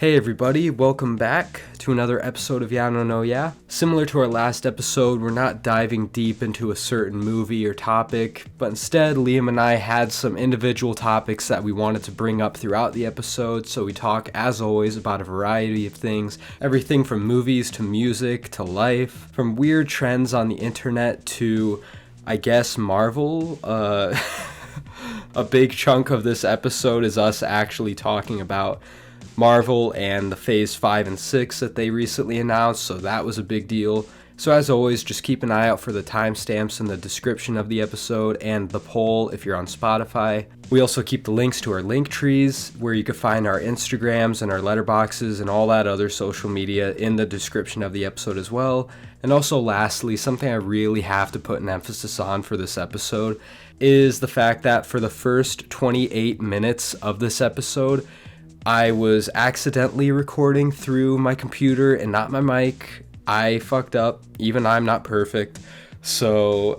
Hey everybody, welcome back to another episode of Yeah No No Yeah. Similar to our last episode, we're not diving deep into a certain movie or topic, but instead Liam and I had some individual topics that we wanted to bring up throughout the episode, so we talk, as always, about a variety of things, everything from movies to music to life, from weird trends on the internet to, I guess, Marvel. A big chunk of this episode is us actually talking about Marvel and the Phase 5 and 6 that they recently announced, so that was a big deal. So as always, just keep an eye out for the timestamps in the description of the episode and the poll if you're on Spotify. We also keep the links to our link trees, where you can find our Instagrams and our letterboxes and all that other social media in the description of the episode as well. And also lastly, something I really have to put an emphasis on for this episode is the fact that for the first 28 minutes of this episode, I was accidentally recording through my computer and not my mic. I fucked up. Even I'm not perfect. So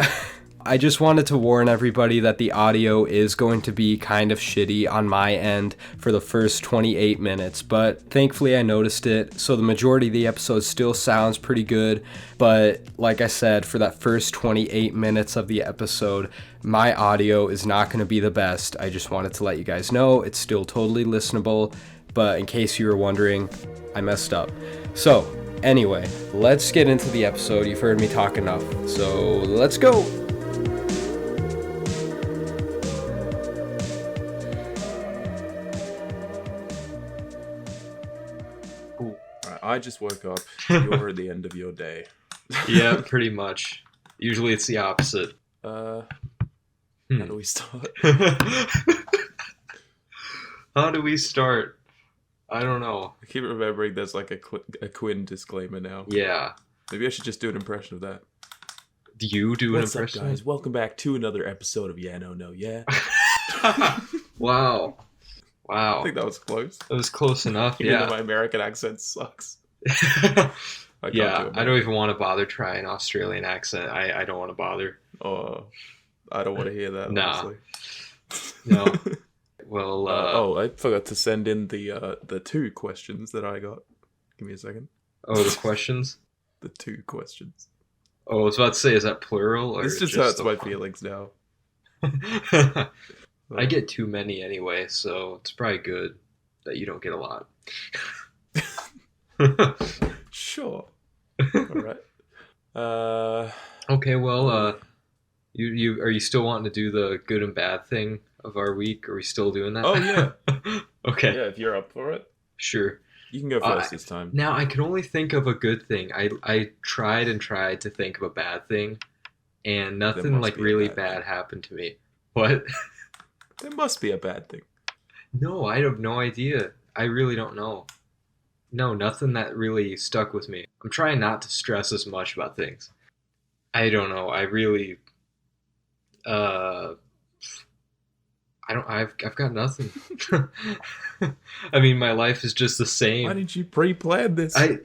I just wanted to warn everybody that the audio is going to be kind of shitty on my end for the first 28 minutes. But thankfully I noticed it. So the majority of the episode still sounds pretty good. But like I said, for that first 28 minutes of the episode, my audio is not going to be the best. I just wanted to let you guys know it's still totally listenable, but in case you were wondering, I messed up. So anyway, let's get into the episode. You've heard me talk enough, so let's go. Cool. Right, I just woke up. You're at the end of your day. Yeah, pretty much. Usually it's the opposite. How do we start? How do we start? I don't know. I keep remembering there's like a Quinn disclaimer now. Yeah. Maybe I should just do an impression of that. Do you do an What's impression? up, guys? Welcome back to another episode of Yeah No No Yeah. Wow. I think that was close. It was close enough, Even yeah. though my American accent sucks. I don't even want to bother trying Australian accent. I don't want to bother. Oh, I don't want to hear that, Nah. honestly. No. Well, I forgot to send in the two questions that I got. Give me a second. oh, the questions? The two questions. Oh, I was about to say, is that plural? Or This just hurts my feelings now. I get too many anyway, so it's probably good that you don't get a lot. Sure. All right. Okay, well, you are you still wanting to do the good and bad thing of our week? Are we still doing that? Oh yeah. Okay. Yeah, if you're up for it, Sure. you can go first this time. Now I can only think of a good thing. I tried to think of a bad thing, and nothing must like be a really bad bad thing. happened to me. What? There must be a bad thing. No, I have no idea. I really don't know. No, nothing that really stuck with me. I'm trying not to stress as much about things. I don't know. I really, I've got nothing. I mean, my life is just the same. Why didn't you pre-plan this? I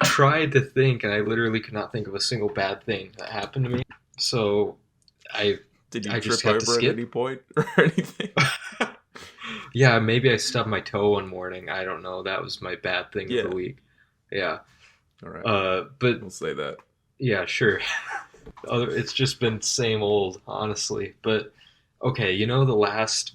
tried to think, and I literally could not think of a single bad thing that happened to me. So, Did you I trip just have to over at skip. any point or anything? Yeah, maybe I stubbed my toe one morning. I don't know. That was my bad thing Yeah. of the week. Yeah. All right. But We'll say that. yeah, sure. It's just been same old, honestly. But okay, the last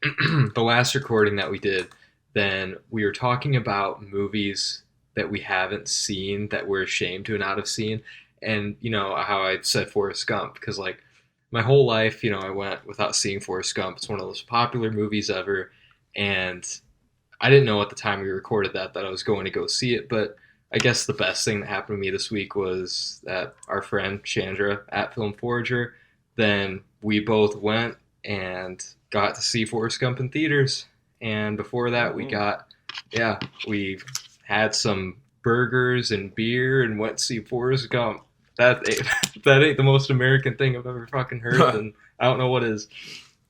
the last recording that we did, then we were talking about movies that we haven't seen that we're ashamed to not have seen, and how I said Forrest Gump, because like my whole life, I went without seeing Forrest Gump. It's one of the most popular movies ever, and I didn't know at the time we recorded that I was going to go see it. But I guess the best thing that happened to me this week was that our friend Chandra at Film Forager, then we both went and got to see Forrest Gump in theaters. And before that, we had some burgers and beer and went to see Forrest Gump. That ain't the most American thing I've ever fucking heard, and I don't know what is.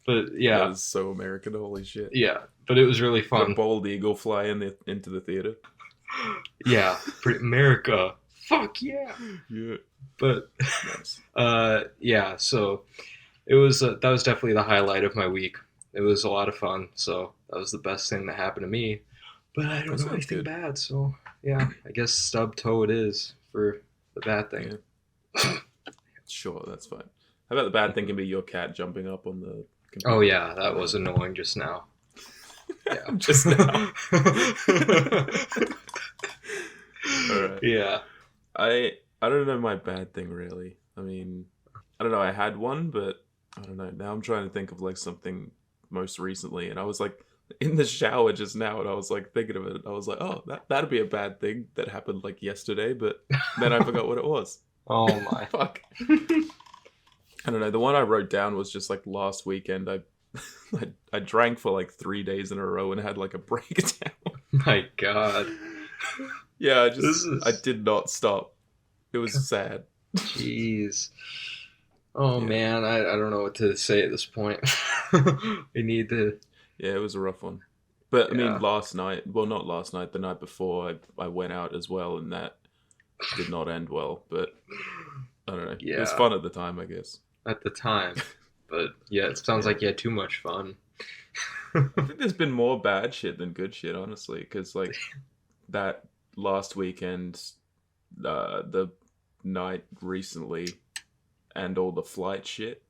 But yeah. That is so American, holy shit. Yeah, but it was really The fun. bald eagle fly into the theater. Yeah, America. Fuck yeah. Yeah. But Nice. yeah, so it was that was definitely the highlight of my week, it was a lot of fun. So that was the best thing that happened to me. But I don't That know sounds anything good. bad, so yeah, I guess stub toe it is for the bad thing. Yeah. Sure, that's fine. How about the bad thing can be your cat jumping up on the Oh computer? yeah, that was annoying just now. Yeah. Just now. All right. Yeah. I don't know my bad thing really. I mean, I don't know. I had one, but I don't know. Now I'm trying to think of like something most recently, and I was like in the shower just now, and I was like thinking of it. I was like, oh, that'd be a bad thing that happened like yesterday, but then I forgot what it was. Oh my. Fuck. I don't know. The one I wrote down was just like last weekend. I drank for like 3 days in a row and had like a breakdown. My God. Yeah, This is I did not stop. It was sad. jeez. Oh Yeah. man, I don't know what to say at this point. We need to. Yeah, it was a rough one. But I mean, Yeah. last night, well, not last night, the night before, I went out as well, and that did not end well. But I don't know. It was Yeah. fun at the time, I guess. At the time, but yeah, it sounds Yeah. like you had too much fun. I think there's been more bad shit than good shit, honestly. Because like that last weekend, the night recently, and all the flight shit,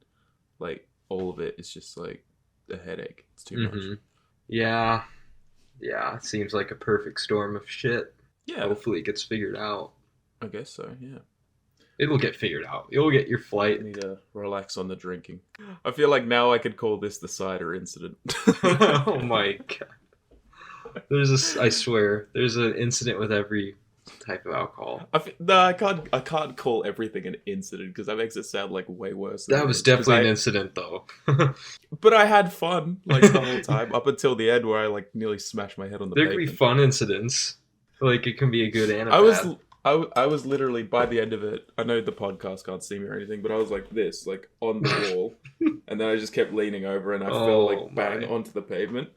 like all of it is just like a headache. It's too much. Mhm. Yeah. Yeah, it seems like a perfect storm of shit. Yeah, Hopefully it gets figured out. I guess so. Yeah. It'll get figured out. You'll get your I flight. need to relax on the drinking. I feel like now I could call this the cider incident. Oh my God. I swear, there's an incident with every type of alcohol. No, I can't call everything an incident because that makes it sound like way worse than That it was is, 'cause definitely an incident, though. But I had fun like the whole time up until the end where I like nearly smashed my head on the There can be pavement. fun incidents. Like, it can be a good and a I was bad. I was literally by the end of it. I know the podcast can't see me or anything, but I was like this, like on the wall, and then I just kept leaning over, and I fell Oh, like bang my. onto the pavement,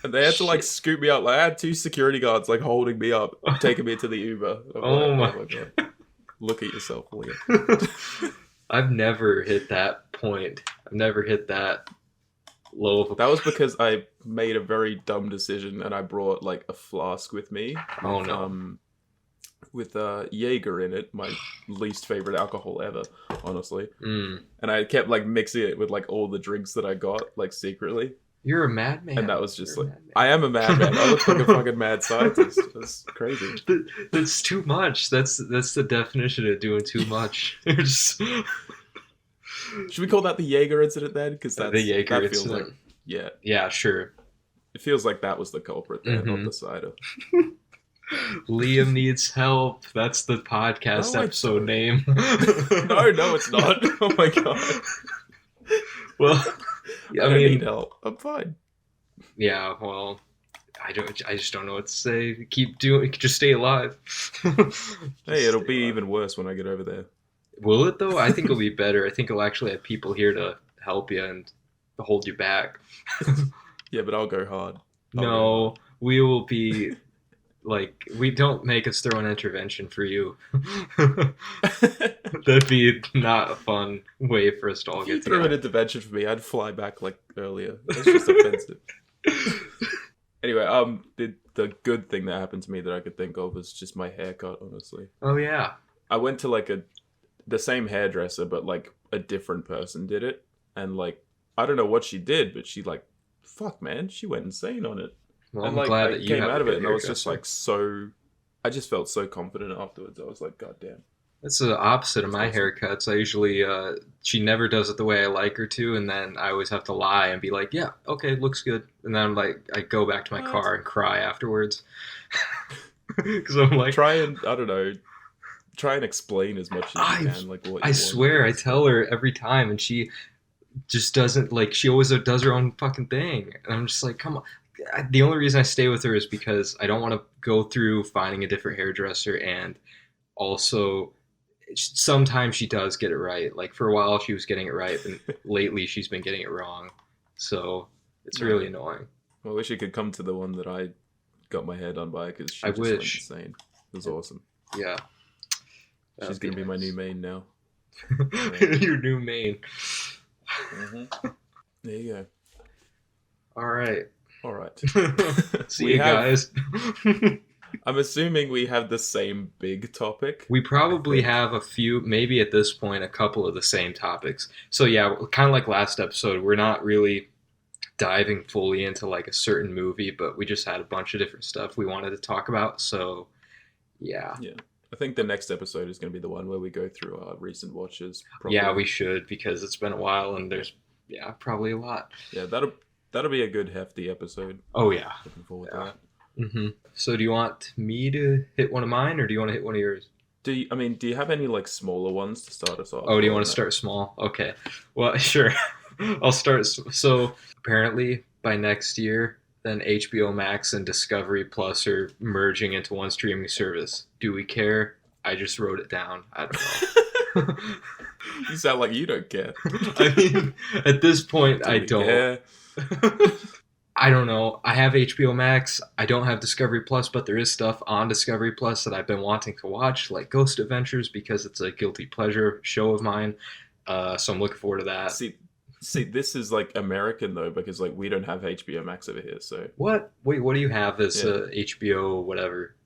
and they had to like scoop me up. Like I had 2 security guards like holding me up, taking me to the Uber. I'm Oh like, my God, look at yourself, William. I've never hit that point. I've never hit that low of a. That was because I made a very dumb decision, and I brought like a flask with me. Oh no. With Jaeger in it, my least favorite alcohol ever, honestly. Mm. And I kept like mixing it with like all the drinks that I got like secretly, You're a madman. and that was just You're a like madman. I am a madman. I look like a fucking mad scientist. That's crazy. That's too much. That's the definition of doing too much. You're just- Should we call that the Jaeger incident then? Because the that Jaeger feels incident. like yeah, Yeah, sure. it feels like that was the culprit there, not Mhm. the cider. Liam needs help. That's the podcast No, I episode don't. name. No, it's not. Oh my god. Well, I I don't mean, need help. I'm fine. yeah. Well, I just don't know what to say. Keep doing. Just stay alive. Hey, it'll be alive. even worse when I get over there. Will it though? I think it'll be better. I think it'll actually have people here to help you and to hold you back. Yeah, but I'll go hard. No, we will be like, we don't make us throw an intervention for you. That'd be not a fun way for us to all If you get threw an together. intervention for me, I'd fly back like earlier. That's just offensive. Anyway, the good thing that happened to me that I could think of was just my haircut. Honestly, Oh yeah. I went to like the same hairdresser, but like a different person did it, and like I don't know what she did, but she like, fuck man, she went insane on it. Well, And I'm like glad I that you came have out a of it, good and I was just hairdresser. like I just felt so confident afterwards. I was like, god damn. That's the opposite of That's my awesome. haircuts. I usually, she never does it the way I like her to, and then I always have to lie and be like, yeah, okay, looks good. And then I'm like, I go back to my What? car and cry afterwards. Because I'm like, Try and I don't know, try and explain as much as you can, like what you I want. swear, I tell her every time, and she just doesn't, like, she always does her own fucking thing. And I'm just like, come on. The only reason I stay with her is because I don't want to go through finding a different hairdresser, and also sometimes she does get it right. Like for a while she was getting it right, and lately she's been getting it wrong. So it's really annoying. I wish you could come to the one that I got my hair done by because she I just wish. went insane. It was awesome. Yeah. She's gonna be my new main now. Your new main. There you go. All right. All right. See We you have- guys. I'm assuming we have the same big topic. We probably I think. have a few, maybe at this point, a couple of the same topics. So yeah, kind of like last episode, we're not really diving fully into like a certain movie, but we just had a bunch of different stuff we wanted to talk about. So yeah. I think the next episode is going to be the one where we go through our recent watches. Yeah, we should, because it's been a while and there's probably a lot. Yeah, that'll be a good hefty episode. Oh yeah. Looking forward Yeah. to that. So do you want me to hit one of mine, or do you want to hit one of yours? Do you have any like smaller ones to start us off? Oh, do you want to start small? Okay. Well, sure. I'll start. So apparently by next year, then HBO Max and Discovery Plus are merging into one streaming service. Do we care? I just wrote it down. I don't know. You sound like you don't care. I mean, at this point, I we don't. care? I don't know. I have HBO Max. I don't have Discovery Plus, but there is stuff on Discovery Plus that I've been wanting to watch, like Ghost Adventures, because it's a guilty pleasure show of mine. So I'm looking forward to that. See, this is like American though, because like we don't have HBO Max over here. So What? Wait, what do you have as Yeah. HBO whatever?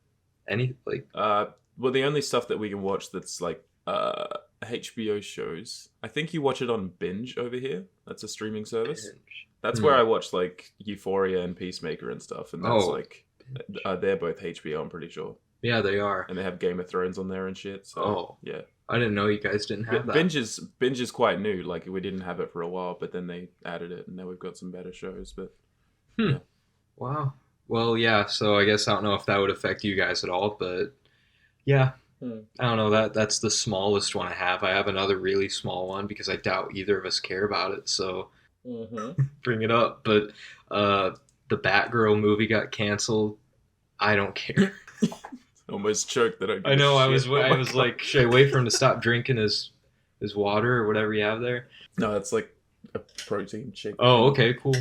Any like? well, the only stuff that we can watch that's like HBO shows. I think you watch it on Binge over here. That's a streaming service. That's where I watch like Euphoria and Peacemaker and stuff, and that's like they're both HBO. I'm pretty sure. Yeah, they are. And they have Game of Thrones on there and shit. So Oh, yeah. I didn't know you guys didn't have that. Binge is quite new. Like we didn't have it for a while, but then they added it, and now we've got some better shows. But yeah. Wow. Well, yeah. So I guess I don't know if that would affect you guys at all, but yeah. I don't know. That's the smallest one I have. I have another really small one because I doubt either of us care about it. So bring it up. But the Batgirl movie got canceled. I don't care. Almost choked that I know. I was Oh my God. like, should I wait for him to stop drinking his water or whatever you have there? No, it's like a protein shake. Oh, okay, cool.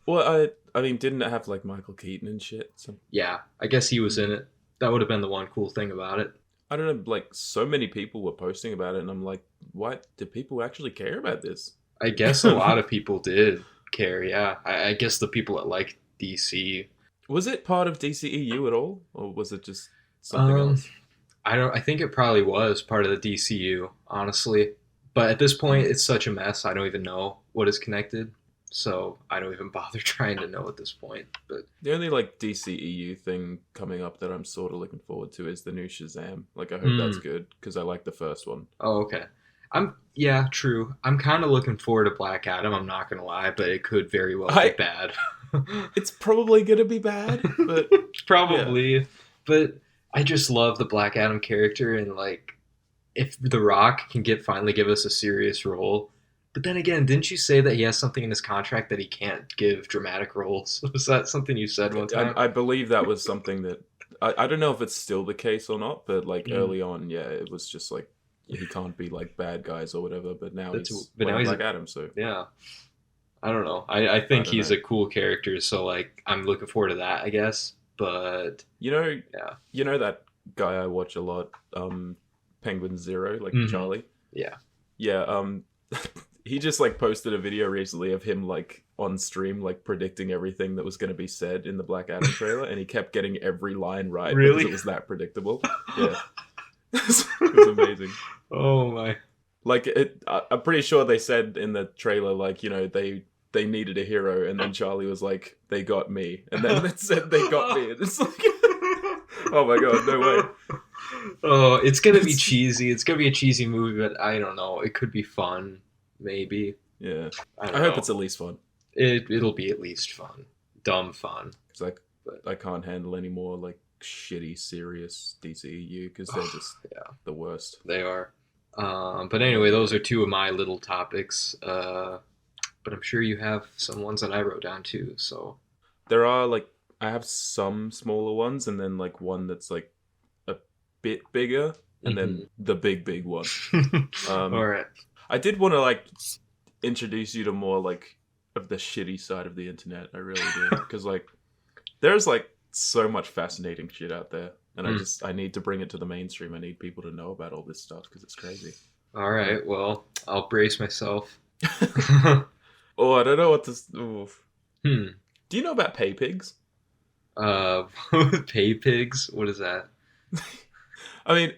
Well, I mean, didn't it have like Michael Keaton and shit? So Yeah, I guess he was in it. That would have been the one cool thing about it. I don't know. Like so many people were posting about it, and I'm like, why do people actually care about this? I guess a lot of people did care. Yeah, I guess the people that like DC. Was it part of DCEU at all, or was it just something else? I think it probably was part of the DCU, honestly. But at this point, it's such a mess. I don't even know what is connected, so I don't even bother trying to know at this point. But The only like DCEU thing coming up that I'm sort of looking forward to is the new Shazam. Like I hope that's good because I like the first one. oh, okay. True. I'm kind of looking forward to Black Adam. I'm not gonna lie, but it could very well be bad. It's probably gonna be bad, but Probably, but I just love the Black Adam character, and like, if The Rock can finally give us a serious role. But then again, didn't you say that he has something in his contract that he can't give dramatic roles? Was that something you said one time? I believe that was something that I don't know if it's still the case or not, but like early on, yeah, it was just like he can't be like bad guys or whatever. But now he's Black Adam, so yeah. I don't know. I think don't he's know. a cool character, so like I'm looking forward to that, I guess. But you know that guy I watch a lot, Penguin Zero, like Charlie. Yeah. He just like posted a video recently of him like on stream like predicting everything that was going to be said in the Black Adam trailer, and he kept getting every line right Really? because it was that predictable. Yeah, it was amazing. Oh my. Like I'm pretty sure they said in the trailer like they needed a hero, and then Charlie was like they got me, and then it said they got me, and it's like oh my god, no way. Oh, it's gonna be cheesy. It's gonna be a cheesy movie, but I don't know. It could be fun, maybe. Yeah, I I hope it's at least fun. It'll be at least fun, dumb fun. Because I can't handle any more like shitty, serious DCEU because they're just the worst. They are. But anyway, those are two of my little topics. But I'm sure you have some ones that I wrote down too. So There are like I have some smaller ones, and then like one that's like a bit bigger, and then the big one. all right. I did want to like introduce you to more like of the shitty side of the internet. I really did, because like there's like so much fascinating shit out there, and I need to bring it to the mainstream. I need people to know about all this stuff because it's crazy. All right. Well, I'll brace myself. Oh, I don't know what to. Oof. Hmm. Do you know about Paypigs? Paypigs? What is that? I mean,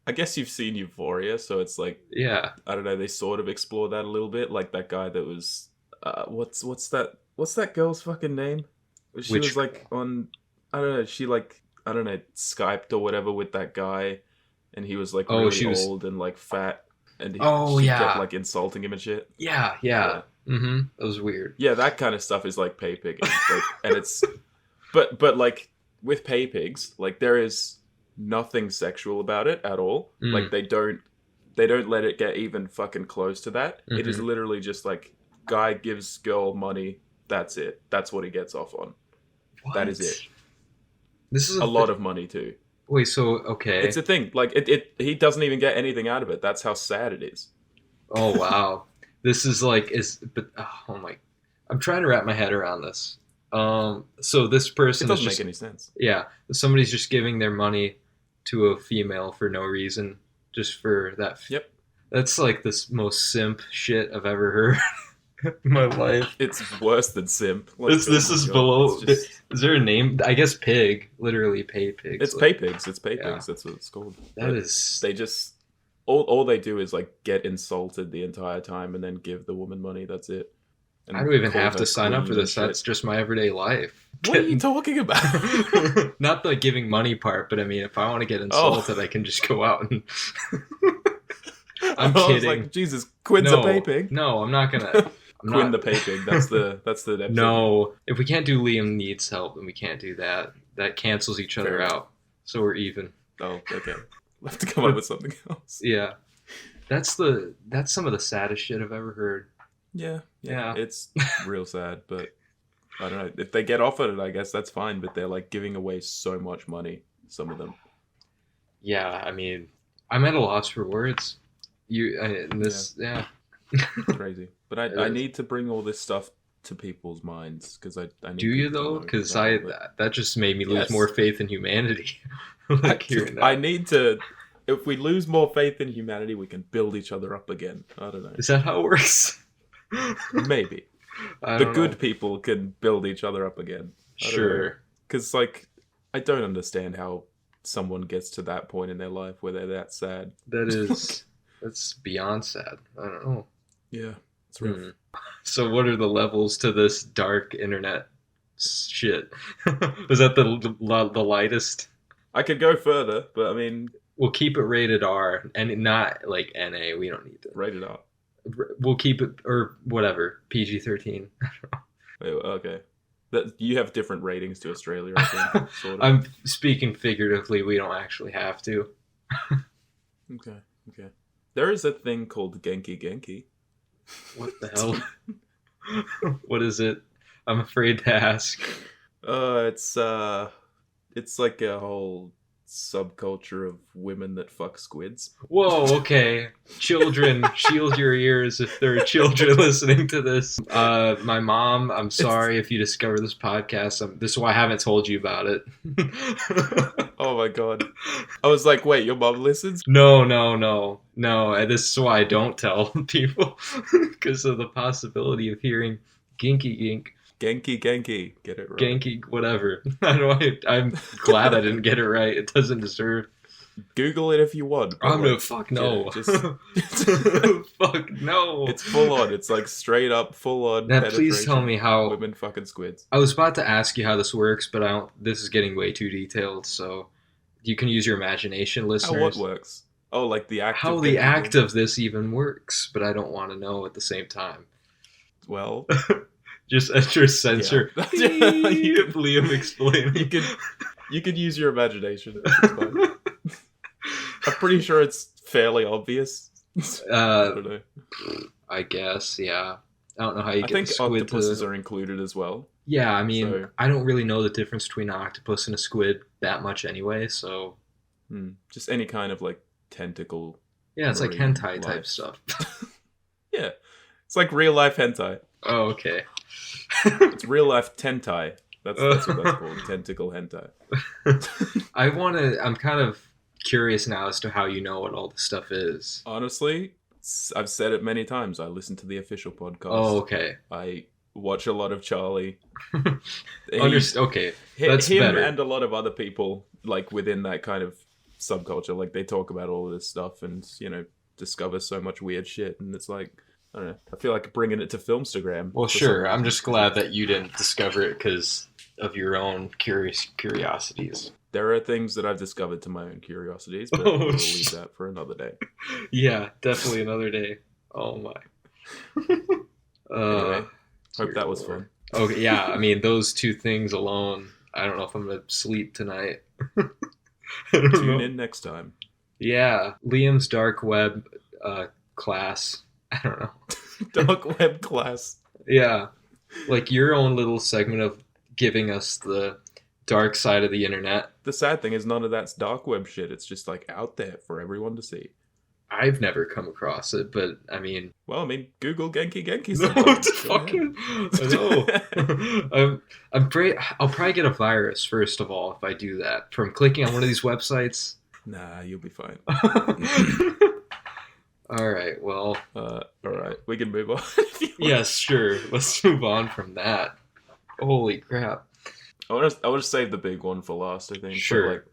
I guess you've seen Euphoria, so it's like, Yeah. I don't know, they sort of explore that a little bit, like that guy that was what's that girl's fucking name? She Which was like on, I don't know, she like, I don't know, Skyped or whatever with that guy, and he was like Oh, really she was. old and like fat, and Oh she kept yeah. like insulting him and shit. Yeah. Yeah, Mm-hmm. That was weird. yeah, that kind of stuff is like pay pigging, like, and it's, but like with pay pigs, like there is nothing sexual about it at all. Mm. Like they don't let it get even fucking close to that. It is Mhm. literally just like guy gives girl money. That's it. That's what he gets off on. That is it. This is A lot of money too. Wait, so okay. It's a thing. Like it he doesn't even get anything out of it. That's how sad it is. Oh wow. This is like but oh my, I'm trying to wrap my head around this. So this It person is doesn't just make any sense. yeah, somebody's just giving their money to a female for no reason, just for that. Yep. That's like the most simp shit I've ever heard in my life. It's worse than simp. Like, This oh my is God, below. it's just- Is there a name? I guess pig. Literally pay pigs. It's Like, pay pigs. It's pay Yeah. pigs. That's what it's called. That But is. they just all they do is like get insulted the entire time and then give the woman money. That's it. And I don't even call have her to sign up queen for and this. shit. That's just my everyday life. What are you talking about? Not the giving money part, but I mean, if I want to get insulted, I can just go out and. I'm I was kidding. like, Jesus, Quinn's no, a pay pig. No, I'm not gonna. I'm Quinn not, the pay pig. That's the episode. No, if we can't do Liam needs help, then we can't do that. That cancels each other Fair enough. out. So we're even. Oh, okay. We'll have to come up with something else. Yeah, that's some of the saddest shit I've ever heard. Yeah. Yeah. It's real sad, but I don't know. If they get offered it, I guess that's fine. But they're like giving away so much money. Some of them. Yeah, I mean, I'm at a loss for words. Yeah. It's crazy. But It I is. need to bring all this stuff to people's minds because I need. Do you people to though? know Because about it. that just made me lose Yes. more faith in humanity. Like hearing that. I need to. If we lose more faith in humanity, we can build each other up again. I don't know. Is that how it works? Maybe I the don't good know. people can build each other up again. Sure. Because like I don't understand how someone gets to that point in their life where they're that sad. That's beyond sad. I don't know. Yeah, it's rough. Hmm. So what are the levels to this dark internet shit? Was that the lightest? I could go further, but I mean, We'll keep it rated R and not like NA. We don't need to. rated R. We'll keep it or whatever PG-13. Wait, okay. That you have different ratings to Australia, I think. Sort of. I'm speaking figuratively. We don't actually have to. Okay. There is a thing called Genki Genki. What the hell? What is it? I'm afraid to ask. It's like a whole subculture of women that fuck squids. Whoa, okay. Children, shield your ears if there are children listening to this. My mom, I'm sorry if you discover this podcast. This is why I haven't told you about it. Oh my God. I was like, wait, your mom listens? No. And this is why I don't tell people because of the possibility of hearing Genki Gink. Genki Genki. Get it right. Genki, whatever. I'm glad I didn't get it right. It doesn't deserve. Google it if you want. but, I'm gonna like, fuck no. yeah, Fuck no. it's full on. It's like straight up full on. Now, please tell me how. women fucking squids. I was about to ask you how this works, but I don't. This is getting way too detailed. So you can use your imagination, How listeners. what works? Oh, like the act. How of the Genki act Genki? of this even works, but I don't want to know at the same time. Well, Just enter censor. Yeah. You can Liam explain. you could use your imagination. It's fine. I'm pretty sure it's fairly obvious. I don't know. I guess, yeah. I don't know how you I get think the squid octopuses to. are included as well. Yeah, I mean, So- I don't really know the difference between an octopus and a squid that much anyway. So Just any kind of like tentacle. yeah, it's like Marine hentai type life. stuff. Yeah, it's like real life hentai. Oh, okay. It's real life tentai. That's what that's called. Tentacle hentai. I'm kind of curious now as to how you know what all this stuff is. Honestly, I've said it many times. I listen to the official podcast. Oh, okay. I watch a lot of Charlie. Okay, that's him better. and a lot of other people like within that kind of subculture. Like they talk about all of this stuff and discover so much weird shit. And it's like, I don't know. I feel like bringing it to Filmstagram. Well, sure. I'm just glad that you didn't discover it because of your own curiosities. There are things that I've discovered to my own curiosities, but we'll leave that for another day. Yeah, definitely another day. Oh my. Anyway, hope that was fun. Okay, yeah. I mean, those two things alone. I don't know if I'm gonna sleep tonight. Tune in next time. Yeah, Liam's dark web class. I don't know. Dark web class. Yeah, like your own little segment of giving us the dark side of the internet. The sad thing is none of that's dark web shit. It's just like out there for everyone to see. I've never come across it, but I mean... Well, I mean, Google Genki Genki. No, I'll probably get a virus, first of all, if I do that. From clicking on one of these websites. Nah, you'll be fine. Alright, well... Alright, we can move on. Yes, sure. Let's move on from that. Holy crap. I want to save the big one for last, I think. Sure.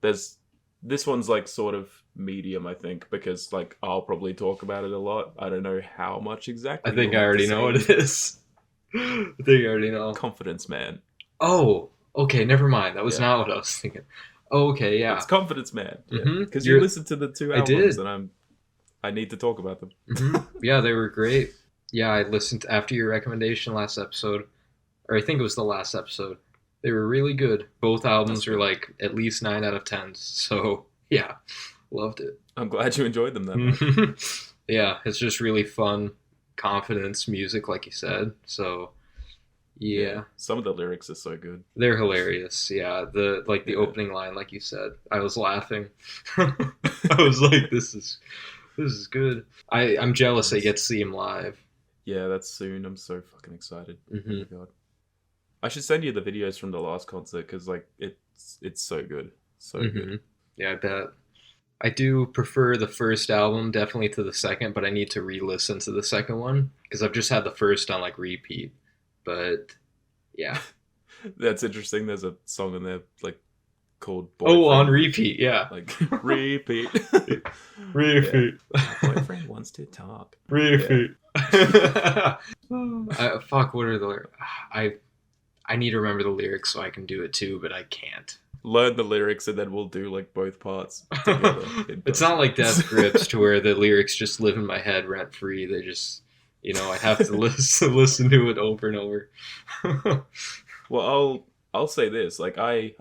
But, like, this one's like sort of medium, I think, because like I'll probably talk about it a lot. I don't know how much exactly. I think I already know what it is. I think I already know. Confidence Man. Oh, okay, never mind. That was not what I was thinking. Oh, okay, yeah. It's Confidence Man. Because You you listened to the two albums and I need to talk about them. Yeah, they were great. Yeah, I listened after your recommendation last episode, or I think it was the last episode. They were really good. Both albums were like at least 9 out of 10. So yeah, loved it. I'm glad you enjoyed them then. Yeah, it's just really fun, confidence music, like you said. So yeah. Some of the lyrics are so good. They're hilarious. Yeah, the opening line, like you said, I was laughing. I was like, this is good. I'm jealous I get to see him live. Yeah, that's soon. I'm so fucking excited. Mm-hmm. Oh my god. I should send you the videos from the last concert because like it's so good. So good. Yeah, I bet. I do prefer the first album definitely to the second, but I need to re-listen to the second one because I've just had the first on like repeat. But yeah. That's interesting. There's a song in there like called Boyfriend. Oh, on repeat, yeah. Like repeat. Repeat. Yeah. Boyfriend wants to talk. Repeat. Fuck, what are the lyrics? I need to remember the lyrics so I can do it too, but I can't. Learn the lyrics and then we'll do like both parts together. It's not like Death Grips to where the lyrics just live in my head rent free. They just, I have to listen to it over and over. Well, I'll say this, like I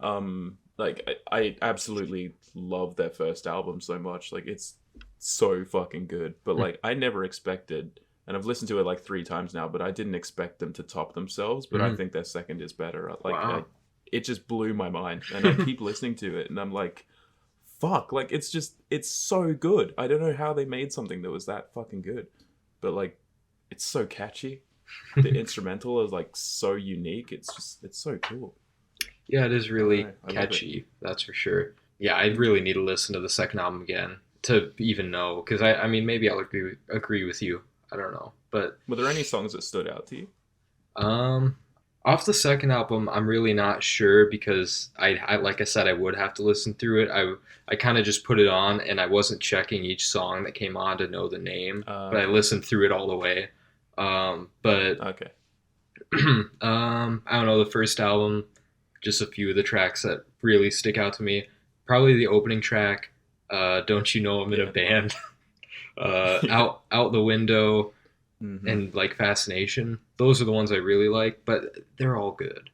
absolutely love their first album so much. Like it's so fucking good. But like I never expected, and I've listened to it like 3 times now, but I didn't expect them to top themselves. But I think their second is better. Like wow. it just blew my mind, and I keep listening to it, and I'm like, fuck, like it's so good. I don't know how they made something that was that fucking good, but like it's so catchy. The instrumental is like so unique. It's so cool. Yeah, it is really catchy. That's for sure. Yeah, I really need to listen to the second album again to even know, because I mean maybe I'll agree with you. I don't know, but were there any songs that stood out to you? Off the second album, I'm really not sure because I like I said, I would have to listen through it. I kind of just put it on and I wasn't checking each song that came on to know the name, but I listened through it all the way. But okay. I don't know, the first album, just a few of the tracks that really stick out to me. Probably the opening track, Don't You Know I'm in a Band. Out the Window, and like Fascination. Those are the ones I really like, but they're all good.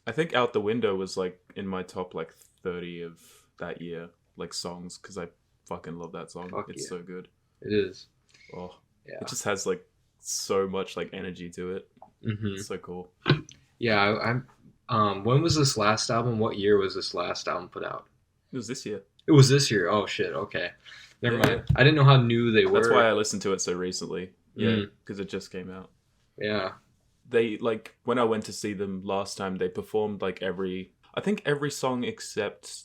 I think Out the Window was like in my top like 30 of that year, like songs, because I fucking love that song. It's so good. It is. Oh yeah. It just has like so much like energy to it. It's so cool. Yeah, I'm. When was this last album? What year was this last album put out? It was this year. It was this year. Oh shit. Okay. Never mind. I didn't know how new they were. That's why I listened to it so recently. Yeah, because it just came out. Yeah. They like when I went to see them last time, they performed like every song except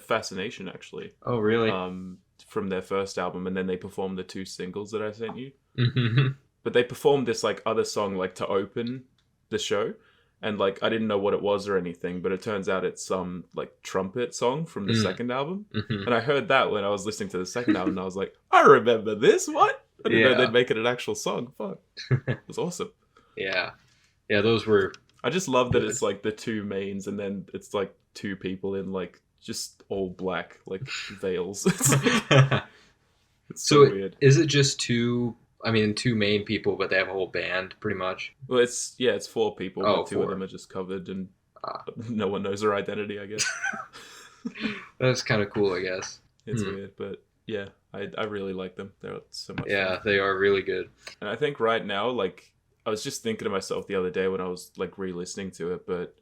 Fascination actually. Oh really? From their first album, and then they performed the 2 singles that I sent you. Mm-hmm. But they performed this like other song like to open the show, and like I didn't know what it was or anything, but it turns out it's some like trumpet song from the second album. Mm-hmm. And I heard that when I was listening to the second album, and I was like, I remember this. What? I didn't know they'd make it an actual song. Fuck, it was awesome. Yeah, those were. I just love that it's like the two mains, and then it's like two people in like just all black like veils. It's so weird. Is it just two? I mean, two main people, but they have a whole band, pretty much. Well, it's 4 people. Oh, but 2 of them are just covered, and no one knows their identity, I guess. That's kind of cool, I guess. It's weird, but yeah, I really like them. They're so much fun. They are really good. And I think right now, like, I was just thinking to myself the other day when I was like re-listening to it, but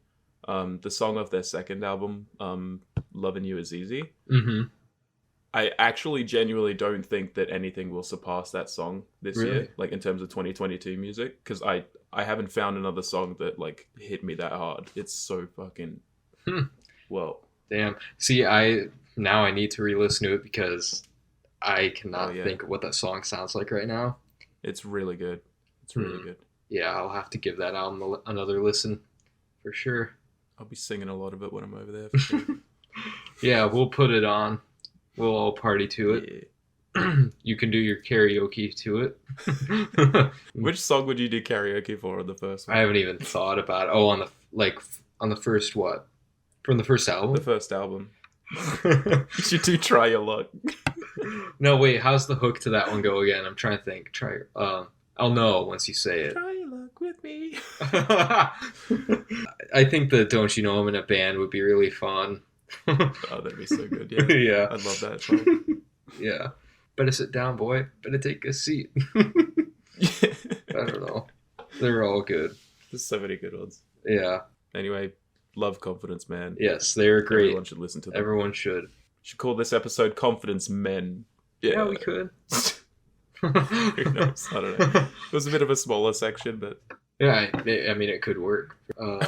the song of their second album, "Loving You Is Easy," I actually genuinely don't think that anything will surpass that song this year, like in terms of 2022 music, because I haven't found another song that like hit me that hard. It's so fucking well. Damn. See, I need to re-listen to it because I cannot think of what that song sounds like right now. It's really good. It's really good. Yeah, I'll have to give that album another listen for sure. I'll be singing a lot of it when I'm over there. For sure. Yeah, we'll put it on. We'll all party to it. Yeah. You can do your karaoke to it. Which song would you do karaoke for on the first one? I haven't even thought about it. Oh, on the first what? From the first album? The first album. You should do Try Your Luck. No, wait, how's the hook to that one go again? I'm trying to think. I'll know once you say it. Try your luck with me. I think the Don't You Know I'm in a Band would be really fun. Oh, that'd be so good. Yeah. Yeah. I love that song. Yeah. Better sit down, boy. Better take a seat. I don't know. They're all good. There's so many good ones. Yeah. Anyway, love Confidence Man. Yes, they're great. Everyone should listen to them. Everyone should. Should call this episode Confidence Men. Yeah, we could. Who knows? I don't know. It was a bit of a smaller section, but yeah, I mean, it could work.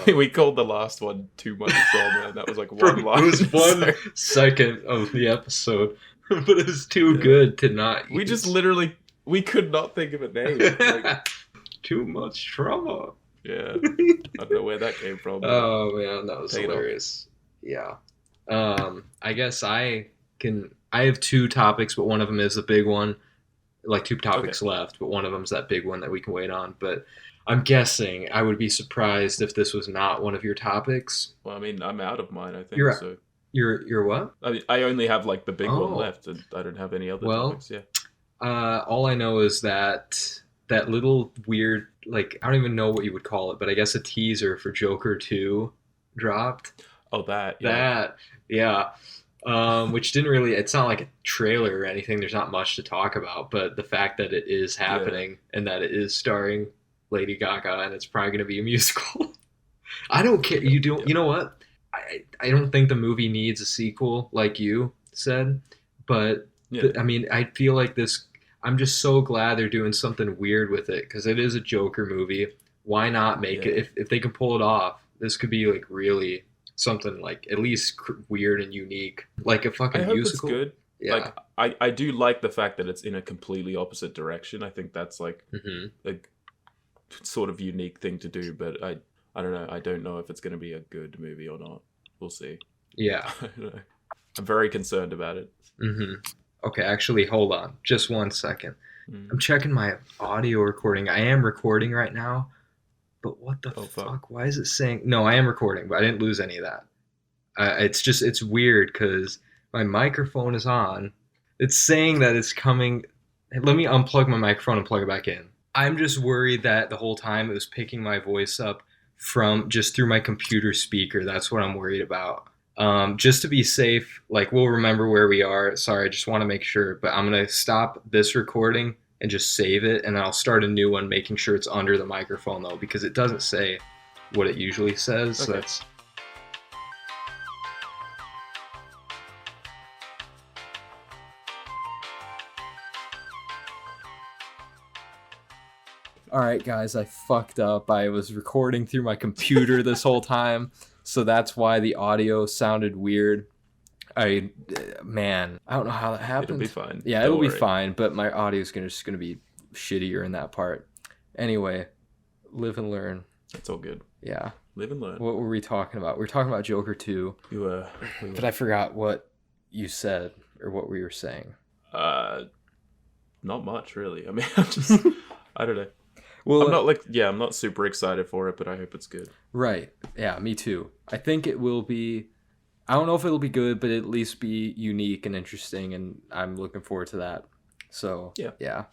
We called the last one Too Much Trauma, and that was like one line. It was 1 second of the episode, but it was too good to not use. We just literally, we could not think of a name. Like, Too Much Trauma. Yeah. I don't know where that came from. Oh, man, that was hilarious. Yeah. I guess I have 2 topics, but one of them is the big one. Like 2 topics left, but one of them is that big one that we can wait on. But I'm guessing I would be surprised if this was not one of your topics. Well, I mean, I'm out of mine, I think. You're what? I mean, I only have like the big one left, and I don't have any other topics. Yeah. All I know is that little weird, like, I don't even know what you would call it, but I guess a teaser for Joker 2 dropped. Oh, that. Yeah. Which didn't really, it's not like a trailer or anything. There's not much to talk about, but the fact that it is happening and that it is starring Lady Gaga and it's probably going to be a musical. I don't care. You know what? I don't think the movie needs a sequel like you said, but I mean, I feel like I'm just so glad they're doing something weird with it because it is a Joker movie. Why not make it? If they can pull it off, this could be like really something like at least weird and unique, like a fucking musical. I hope it's good. Yeah. Like I do like the fact that it's in a completely opposite direction. I think that's like a sort of unique thing to do, but I don't know. I don't know if it's going to be a good movie or not. We'll see. Yeah. I'm very concerned about it. Okay, actually, hold on. Just 1 second. I'm checking my audio recording. I am recording right now. But what the fuck? Why is it saying... No, I am recording, but I didn't lose any of that. It's weird because my microphone is on. It's saying that it's coming... Let me unplug my microphone and plug it back in. I'm just worried that the whole time it was picking my voice up from just through my computer speaker. That's what I'm worried about. Just to be safe, like, we'll remember where we are. Sorry, I just want to make sure. But I'm going to stop this recording and just save it, and I'll start a new one, making sure it's under the microphone, though, because it doesn't say what it usually says. Okay. So that's... All right, guys, I fucked up. I was recording through my computer this whole time, so that's why the audio sounded weird. I don't know how that happened. It'll be fine. Yeah, it'll be fine, but my audio is just gonna be shittier in that part. Anyway, live and learn. It's all good. Yeah. Live and learn. What were we talking about? We were talking about Joker 2. But I forgot what you said or what we were saying. Not much really. I mean, I don't know. Well, I'm not super excited for it, but I hope it's good. Right. Yeah, me too. I think it will be. I don't know if it'll be good, but at least be unique and interesting, and I'm looking forward to that. So, yeah.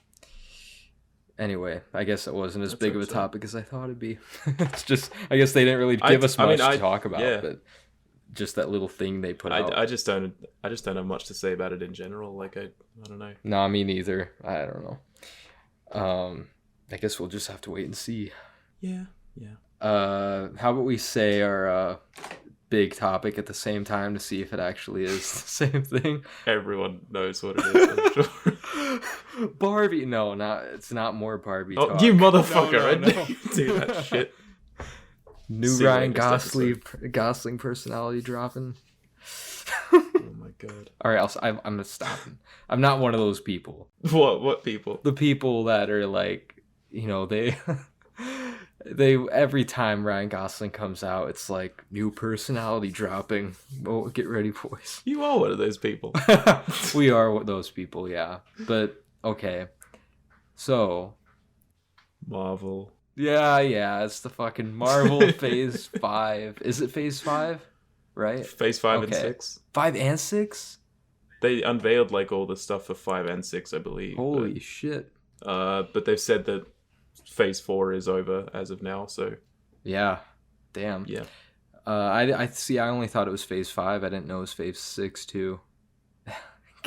Anyway, I guess it wasn't as big of a topic as I thought it'd be. It's just, I guess they didn't really give us much to talk about, but just that little thing they put out. I just don't have much to say about it in general. Like, I don't know. Nah, me neither. I don't know. I guess we'll just have to wait and see. Yeah. How about we say our big topic at the same time to see if it actually is the same thing? Everyone knows what it is, I'm sure. Barbie. No, it's not more Barbie talk. You motherfucker. No. I knew you'd do that shit. New Ryan Gosling personality dropping. Oh my god. All right, I'm gonna stop. I'm not one of those people. What people? The people that are like, they every time Ryan Gosling comes out, it's like new personality dropping. Oh, get ready, boys. You are one of those people. We are those people, yeah. But okay, so Marvel. Yeah, it's the fucking Marvel Phase 5. Is it Phase 5? Right? Phase 5 and 6. 5 and 6? They unveiled like all the stuff for 5 and 6, I believe. Holy shit. But they've said that Phase 4 is over as of now, so... Yeah. Damn. Yeah. I see, I only thought it was Phase 5. I didn't know it was Phase 6, too.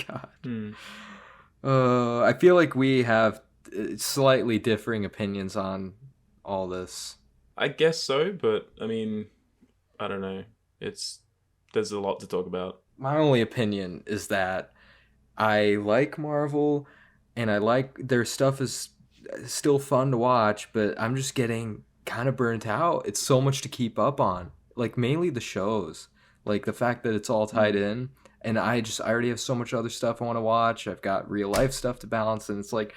God. I feel like we have slightly differing opinions on all this. I guess so, but I mean, I don't know. There's a lot to talk about. My only opinion is that I like Marvel and I like their stuff is still fun to watch, but I'm just getting kind of burnt out. It's so much to keep up on. Like mainly the shows. Like the fact that it's all tied in, and I already have so much other stuff I want to watch. I've got real life stuff to balance, and it's like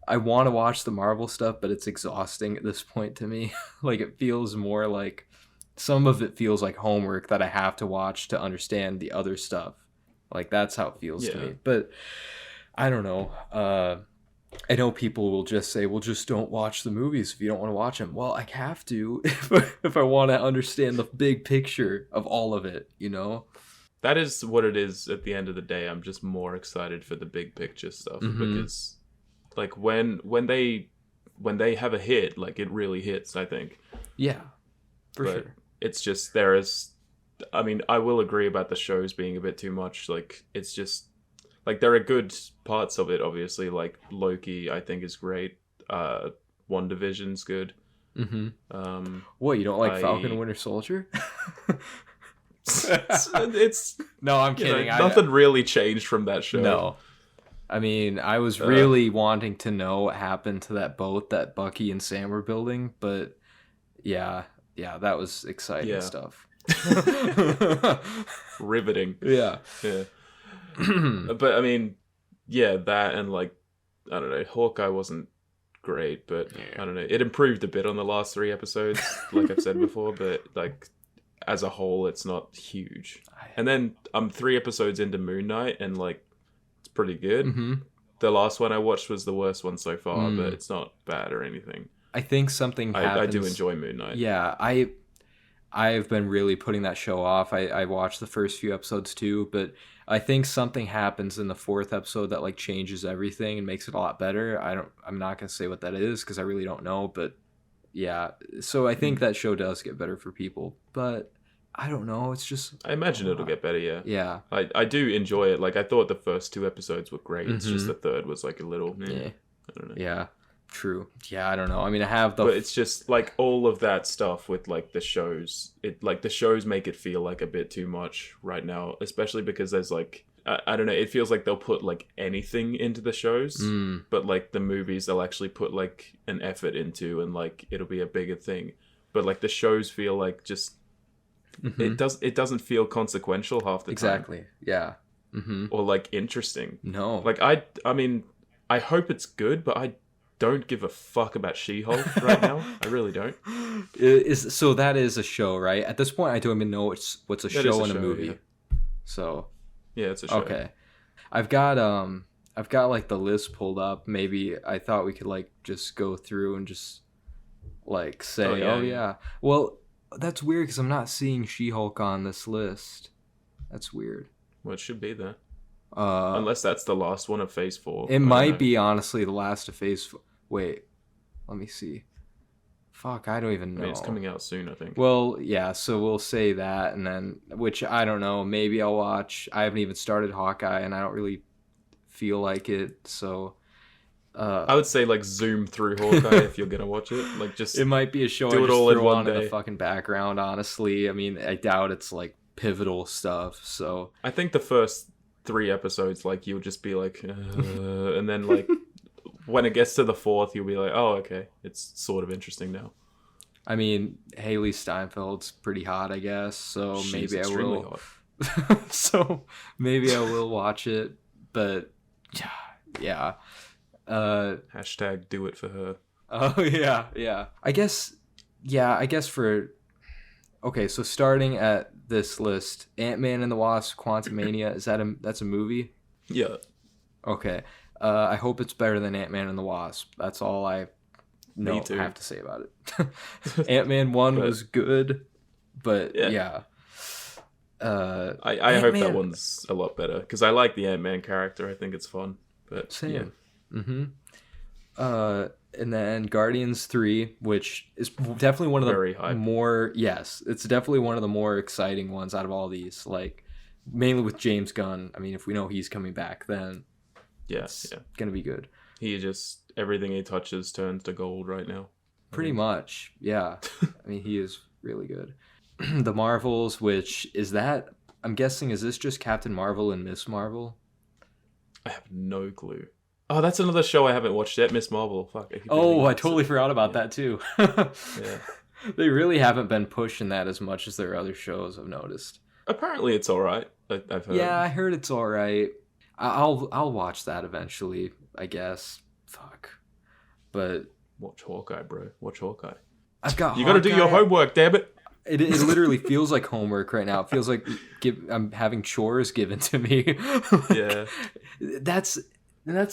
I want to watch the Marvel stuff, but it's exhausting at this point to me. Like it feels more like some of it feels like homework that I have to watch to understand the other stuff. Like that's how it feels to me. But I don't know. I know people will just say, well, just don't watch the movies if you don't want to watch them. Well, I have to if I want to understand the big picture of all of it, That is what it is at the end of the day. I'm just more excited for the big picture stuff because like when they have a hit, like it really hits, I think. Yeah, for sure. It's just I mean, I will agree about the shows being a bit too much. Like it's just like there are good parts of it, obviously. Like Loki, I think is great. WandaVision's good. What, you don't like Falcon and Winter Soldier? it's no, I'm kidding. Nothing really changed from that show. No. I mean, I was really wanting to know what happened to that boat that Bucky and Sam were building, but yeah, that was exciting stuff. Riveting. Yeah. But I mean, that and like, I don't know, Hawkeye wasn't great, but I don't know, it improved a bit on the last 3 episodes, like I've said before, but like as a whole, it's not huge. And then I'm 3 episodes into Moon Knight, and like, pretty good. The last one I watched was the worst one so far, but it's not bad or anything. I think something happens. I do enjoy Moon Knight. Yeah, I've been really putting that show off. I watched the first few episodes too, but I think something happens in the 4th episode that like changes everything and makes it a lot better. I'm not gonna say what that is because I really don't know, but yeah. So I think that show does get better for people, but I don't know. It's just... I imagine it'll get better, yeah. Yeah. I do enjoy it. Like, I thought the first 2 episodes were great. It's just the 3rd was, like, a little... I don't know. Yeah. True. Yeah, I don't know. I mean, I have the... But it's just, like, all of that stuff with, like, the shows. The shows make it feel, like, a bit too much right now. Especially because there's, like... I don't know. It feels like they'll put, like, anything into the shows. But, like, the movies they'll actually put, like, an effort into. And, like, it'll be a bigger thing. But, like, the shows feel like just... It doesn't feel consequential half the time. Exactly. Yeah. Or like interesting. No. Like I mean, I hope it's good, but don't give a fuck about She-Hulk right now. I really don't. So that is a show, right? At this point, I don't even know what's a show and a movie. Yeah. So Yeah, it's a show. okay, I've got like the list pulled up. Maybe I thought we could like just go through and just like say, oh yeah. Well, that's weird because I'm not seeing She-Hulk on this list. That's weird. Well, it should be there. Unless that's the last one of Phase 4. It might be, honestly, the last of Phase 4. Wait, let me see. Fuck, I don't even know. I mean, it's coming out soon, I think. Well, yeah, so we'll say that, and then, which I don't know, maybe I'll watch. I haven't even started Hawkeye, and I don't really feel like it, so... I would say, like, zoom through Hawkeye if you're gonna watch it. Like, just... It might be a show do I it just all in throw one on in day. the fucking background, honestly. I mean, I doubt it's, like, pivotal stuff, so... I think the first 3 episodes, like, you'll just be like, and then, like, when it gets to the 4th, you'll be like, oh, okay, it's sort of interesting now. I mean, Haley Steinfeld's pretty hot, I guess, so She's maybe I extremely will. hot. So maybe I will watch it, but yeah. Hashtag do it for her. Oh yeah. I guess for okay, so starting at this list, Ant-Man and the Wasp: Quantumania, that's a movie? Yeah. Okay. I hope it's better than Ant-Man and the Wasp. That's all I have to say about it. Ant-Man 1 was good, but yeah. I hope that one's a lot better because I like the Ant-Man character. I think it's fun. But same. Yeah. Mm-hmm. And then Guardians 3, which is definitely one of the more it's definitely one of the more exciting ones out of all these. Like mainly with James Gunn. I mean, if we know he's coming back, then it's gonna be good. He just everything he touches turns to gold right now. Pretty much, yeah. I mean, he is really good. The Marvels, which is that? I'm guessing, is this just Captain Marvel and Miss Marvel? I have no clue. Oh, that's another show I haven't watched yet, Miss Marvel. Fuck. I totally forgot about that too. Yeah. They really haven't been pushing that as much as their other shows, I've noticed. Apparently it's alright. I've heard. Yeah, I heard it's alright. I'll watch that eventually, I guess. Fuck. But watch Hawkeye, bro. Watch Hawkeye. You gotta do your homework, damn it. It literally feels like homework right now. It feels like I'm having chores given to me. Yeah. That's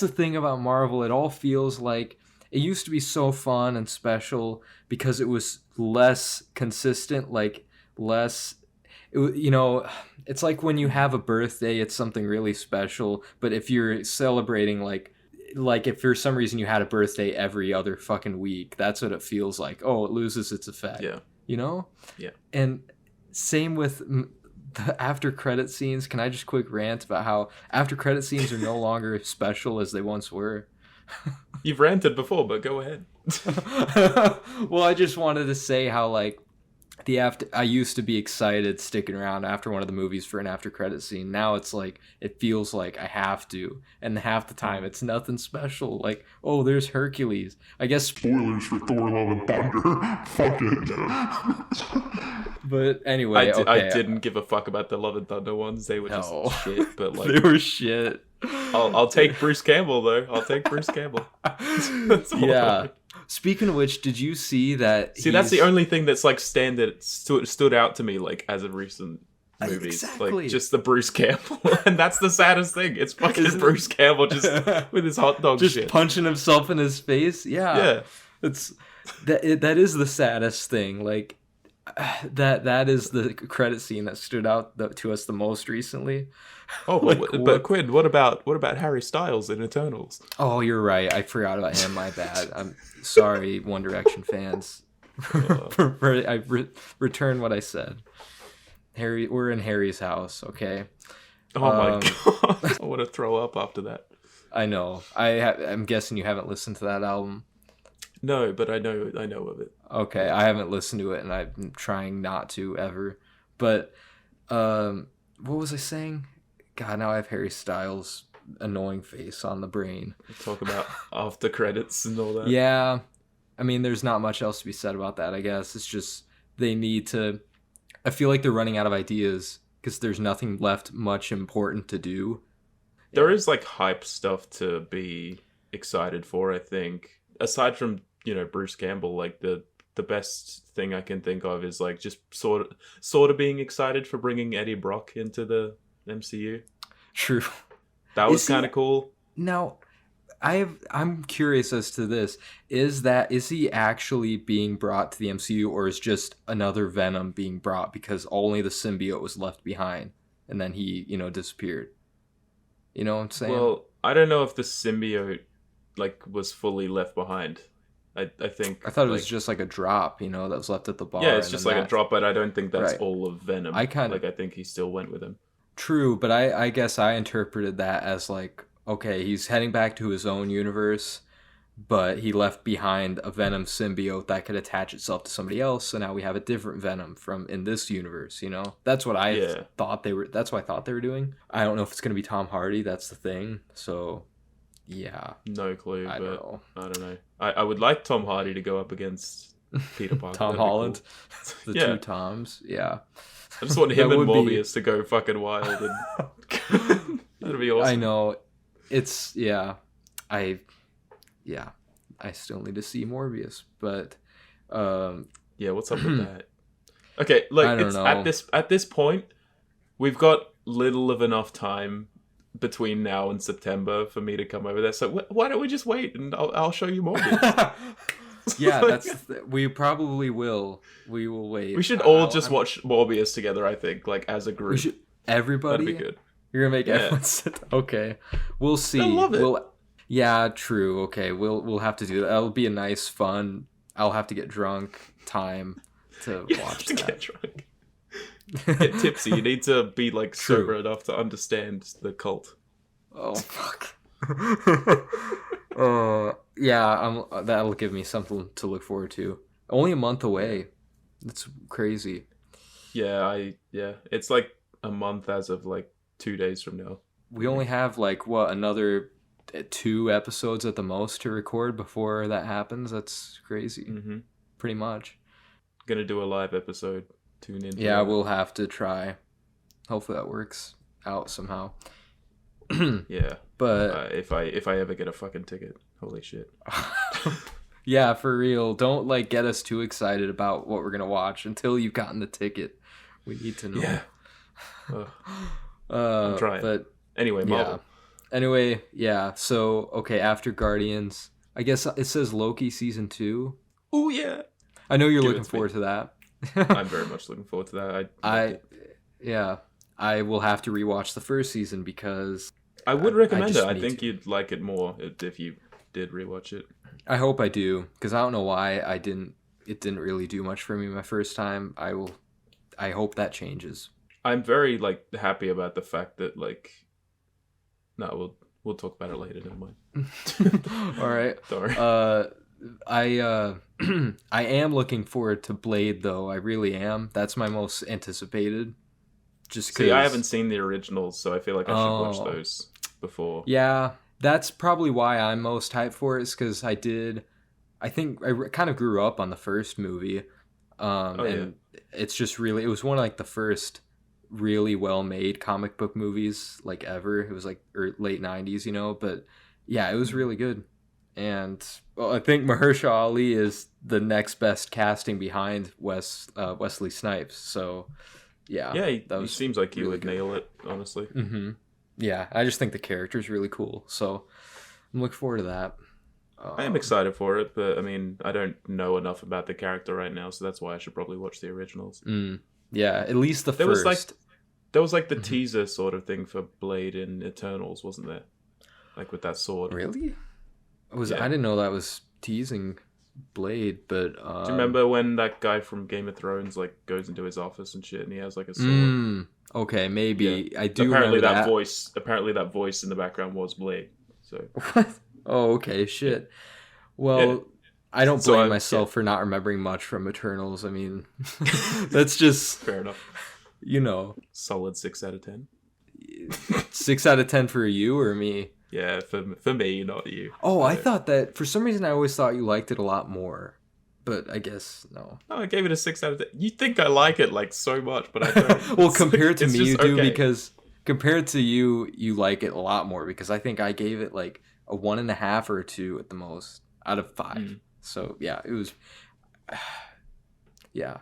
the thing about Marvel. It all feels like it used to be so fun and special because it was less consistent, like less. It's like when you have a birthday, it's something really special. But if you're celebrating like if for some reason you had a birthday every other fucking week, that's what it feels like. Oh, it loses its effect. Yeah. You know? Yeah. And same with the after credit scenes. Can I just quick rant about how after credit scenes are no longer special as they once were? You've ranted before, but go ahead. Well, I just wanted to say how like I used to be excited sticking around after one of the movies for an after credit scene. Now it's like it feels like I have to, and half the time it's nothing special. Like, oh, there's Hercules. I guess spoilers for Thor: Love and Thunder. Fuck it. But anyway, I didn't give a fuck about the Love and Thunder ones. They were just shit. But like they were shit. I'll take Bruce Campbell though. I'll take Bruce Campbell. Yeah. Speaking of which, did you see that? That's the only thing that's like stood out to me like as of recent movies. Exactly. Like just the Bruce Campbell, and that's the saddest thing. It's fucking Bruce Campbell just with his hot dog just shit, punching himself in his face. Yeah. It's that is the saddest thing. Like that is the credit scene that stood out to us the most recently. Oh, but Quinn, what about Harry Styles in Eternals? Oh, you're right. I forgot about him. My bad. I'm sorry, One Direction fans. I return what I said. Harry, we're in Harry's house. Okay. Oh my god! I want to throw up after that. I know. I'm guessing you haven't listened to that album. No, but I know of it. Okay, I haven't listened to it, and I'm trying not to ever. But what was I saying? God, now I have Harry Styles' annoying face on the brain. Talk about after credits and all that. Yeah, I mean, there's not much else to be said about that. I guess it's just they need to. I feel like they're running out of ideas because there's nothing left much important to do. There is like hype stuff to be excited for, I think. aside from, Bruce Campbell, like the best thing I can think of is like just sort of being excited for bringing Eddie Brock into the MCU. True. That was kind of cool. Now, I'm curious as to this. Is he actually being brought to the MCU, or is just another Venom being brought because only the symbiote was left behind and then he, disappeared? You know what I'm saying? Well, I don't know if the symbiote like was fully left behind. I think I thought it was just like a drop, that was left at the bar. Yeah, it's just like a drop, but I don't think that's Right. all of Venom. I think he still went with him. True, but I guess I interpreted that as like, okay, he's heading back to his own universe, but he left behind a Venom symbiote that could attach itself to somebody else, so now we have a different Venom from in this universe, That's what I thought that's what I thought they were doing. I don't know if it's going to be Tom Hardy, that's the thing. So, yeah. No clue, I but don't know. I don't know. I would like Tom Hardy to go up against Peter Parker. Tom That'd be Holland. cool. The two Toms, yeah. I just want him That and would be- Morbius to go fucking wild. And that'd be awesome. I know. It's I still need to see Morbius, but Yeah, what's up with that? Okay, look, I don't know. At this point, we've got little of enough time between now and September for me to come over there. So why don't we just wait and I'll show you Morbius? yeah, we probably will. We will wait. We should all just watch Morbius together. I think, like as a group. Everybody. That'd be good. You're gonna make everyone sit. Okay, we'll see. I love it. Yeah, true. Okay, we'll have to do that. That'll be a nice, fun. I'll have to get drunk time to You watch have to that. get drunk. Get tipsy. You need to be like True. sober enough to understand the cult. Oh fuck. Yeah, that'll give me something to look forward to. Only a month away. That's crazy. Yeah, it's like a month as of like 2 days from now. We only have like another 2 episodes at the most to record before that happens. That's crazy. Mm-hmm. Pretty much. Gonna do a live episode. Tune in. Yeah, we'll have to try. Hopefully that works out somehow. Yeah, But if I ever get a fucking ticket, holy shit. yeah, for real. Don't like get us too excited about what we're gonna watch until you've gotten the ticket. We need to know. Yeah. I'm trying. But Anyway, Marvel. yeah. Anyway, yeah. So okay, after Guardians, I guess it says Loki season 2. Oh yeah. I know you're Give it looking to forward to that. I'm very much looking forward to that. I will have to rewatch the first season because I would recommend just it. I need think to. you'd like it more if you did rewatch it. I hope I do, because I don't know why it didn't really do much for me my first time. I hope that changes. I'm very like happy about the fact that like. No, we'll talk about it later. Never mind. All right. Sorry. I am looking forward to Blade though. I really am. That's my most anticipated. Just cause... See, I haven't seen the originals, so I feel like I should watch Oh. those before. Yeah, that's probably why I'm most hyped for it, is because I think I kind of grew up on the first movie. And it's just really, it was one of like the first really well made comic book movies like ever. It was like late 90s, but yeah, it was really good. And I think Mahershala Ali is the next best casting behind Wesley Snipes. So yeah, he seems like he really would good. nail it, honestly. Mm-hmm. Yeah, I just think the character is really cool. So I'm looking forward to that. I am excited for it, but I mean, I don't know enough about the character right now, so that's why I should probably watch the originals. Yeah, at least the There first. There was like the Mhm. teaser sort of thing for Blade in Eternals, wasn't there? Like with that sword. Really? Yeah. I didn't know that was teasing Blade, but Do you remember when that guy from Game of Thrones like goes into his office and shit, and he has like a sword? Okay, maybe I do. Apparently remember that voice. Apparently that voice in the background was Blade. So What? Oh, okay, shit. Well, Yeah. I don't So blame I- myself for not remembering much from Eternals. I mean, that's just, fair enough. Solid 6 out of 10. 6 out of 10 for you or me. Yeah, for me, not you. Oh, I thought that for some reason I always thought you liked it a lot more, but I guess no. Oh, I gave it a 6 out of 10. You think I like it like so much, but I don't. Well, compared to It's me, just you do okay. because compared to you, you like it a lot more because I think I gave it like a 1.5 or a 2 at the most. out of 5. So yeah, it was. Yeah.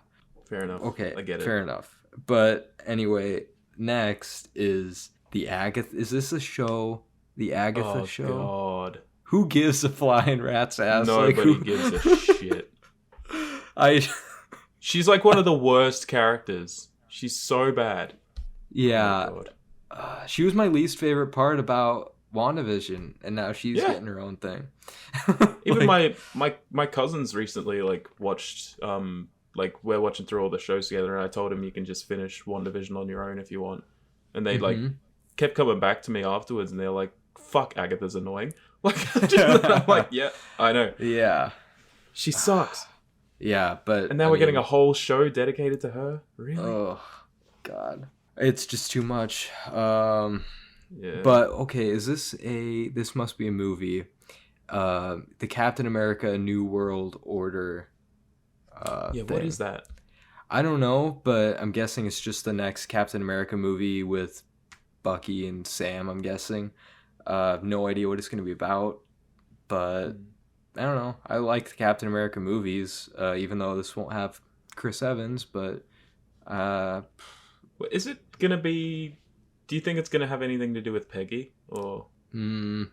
Fair enough. Okay. I get it. Fair enough. But anyway, next is the Agatha. Is this a show? The Agatha show? Oh God. Who gives a flying rat's ass? Nobody gives a shit. She's like one of the worst characters. She's so bad. Yeah. Oh, God. She was my least favorite part about WandaVision, and now she's getting her own thing. Even my cousins recently watched we're watching through all the shows together, and I told him you can just finish WandaVision on your own if you want. And they kept coming back to me afterwards, and they're like, "Fuck, Agatha's annoying." I'm like, yeah, I know. Yeah. She sucks. Yeah, but... And now we're getting a whole show dedicated to her? Really? Oh, God. It's just too much. Yeah. But, okay, this must be a movie. The Captain America New World Order thing. What is that? I don't know, but I'm guessing it's just the next Captain America movie with Bucky and Sam, I'm guessing. No idea what it's going to be about, but I don't know. I like the Captain America movies, even though this won't have Chris Evans, but... Is it going to be... Do you think it's going to have anything to do with Peggy, or... It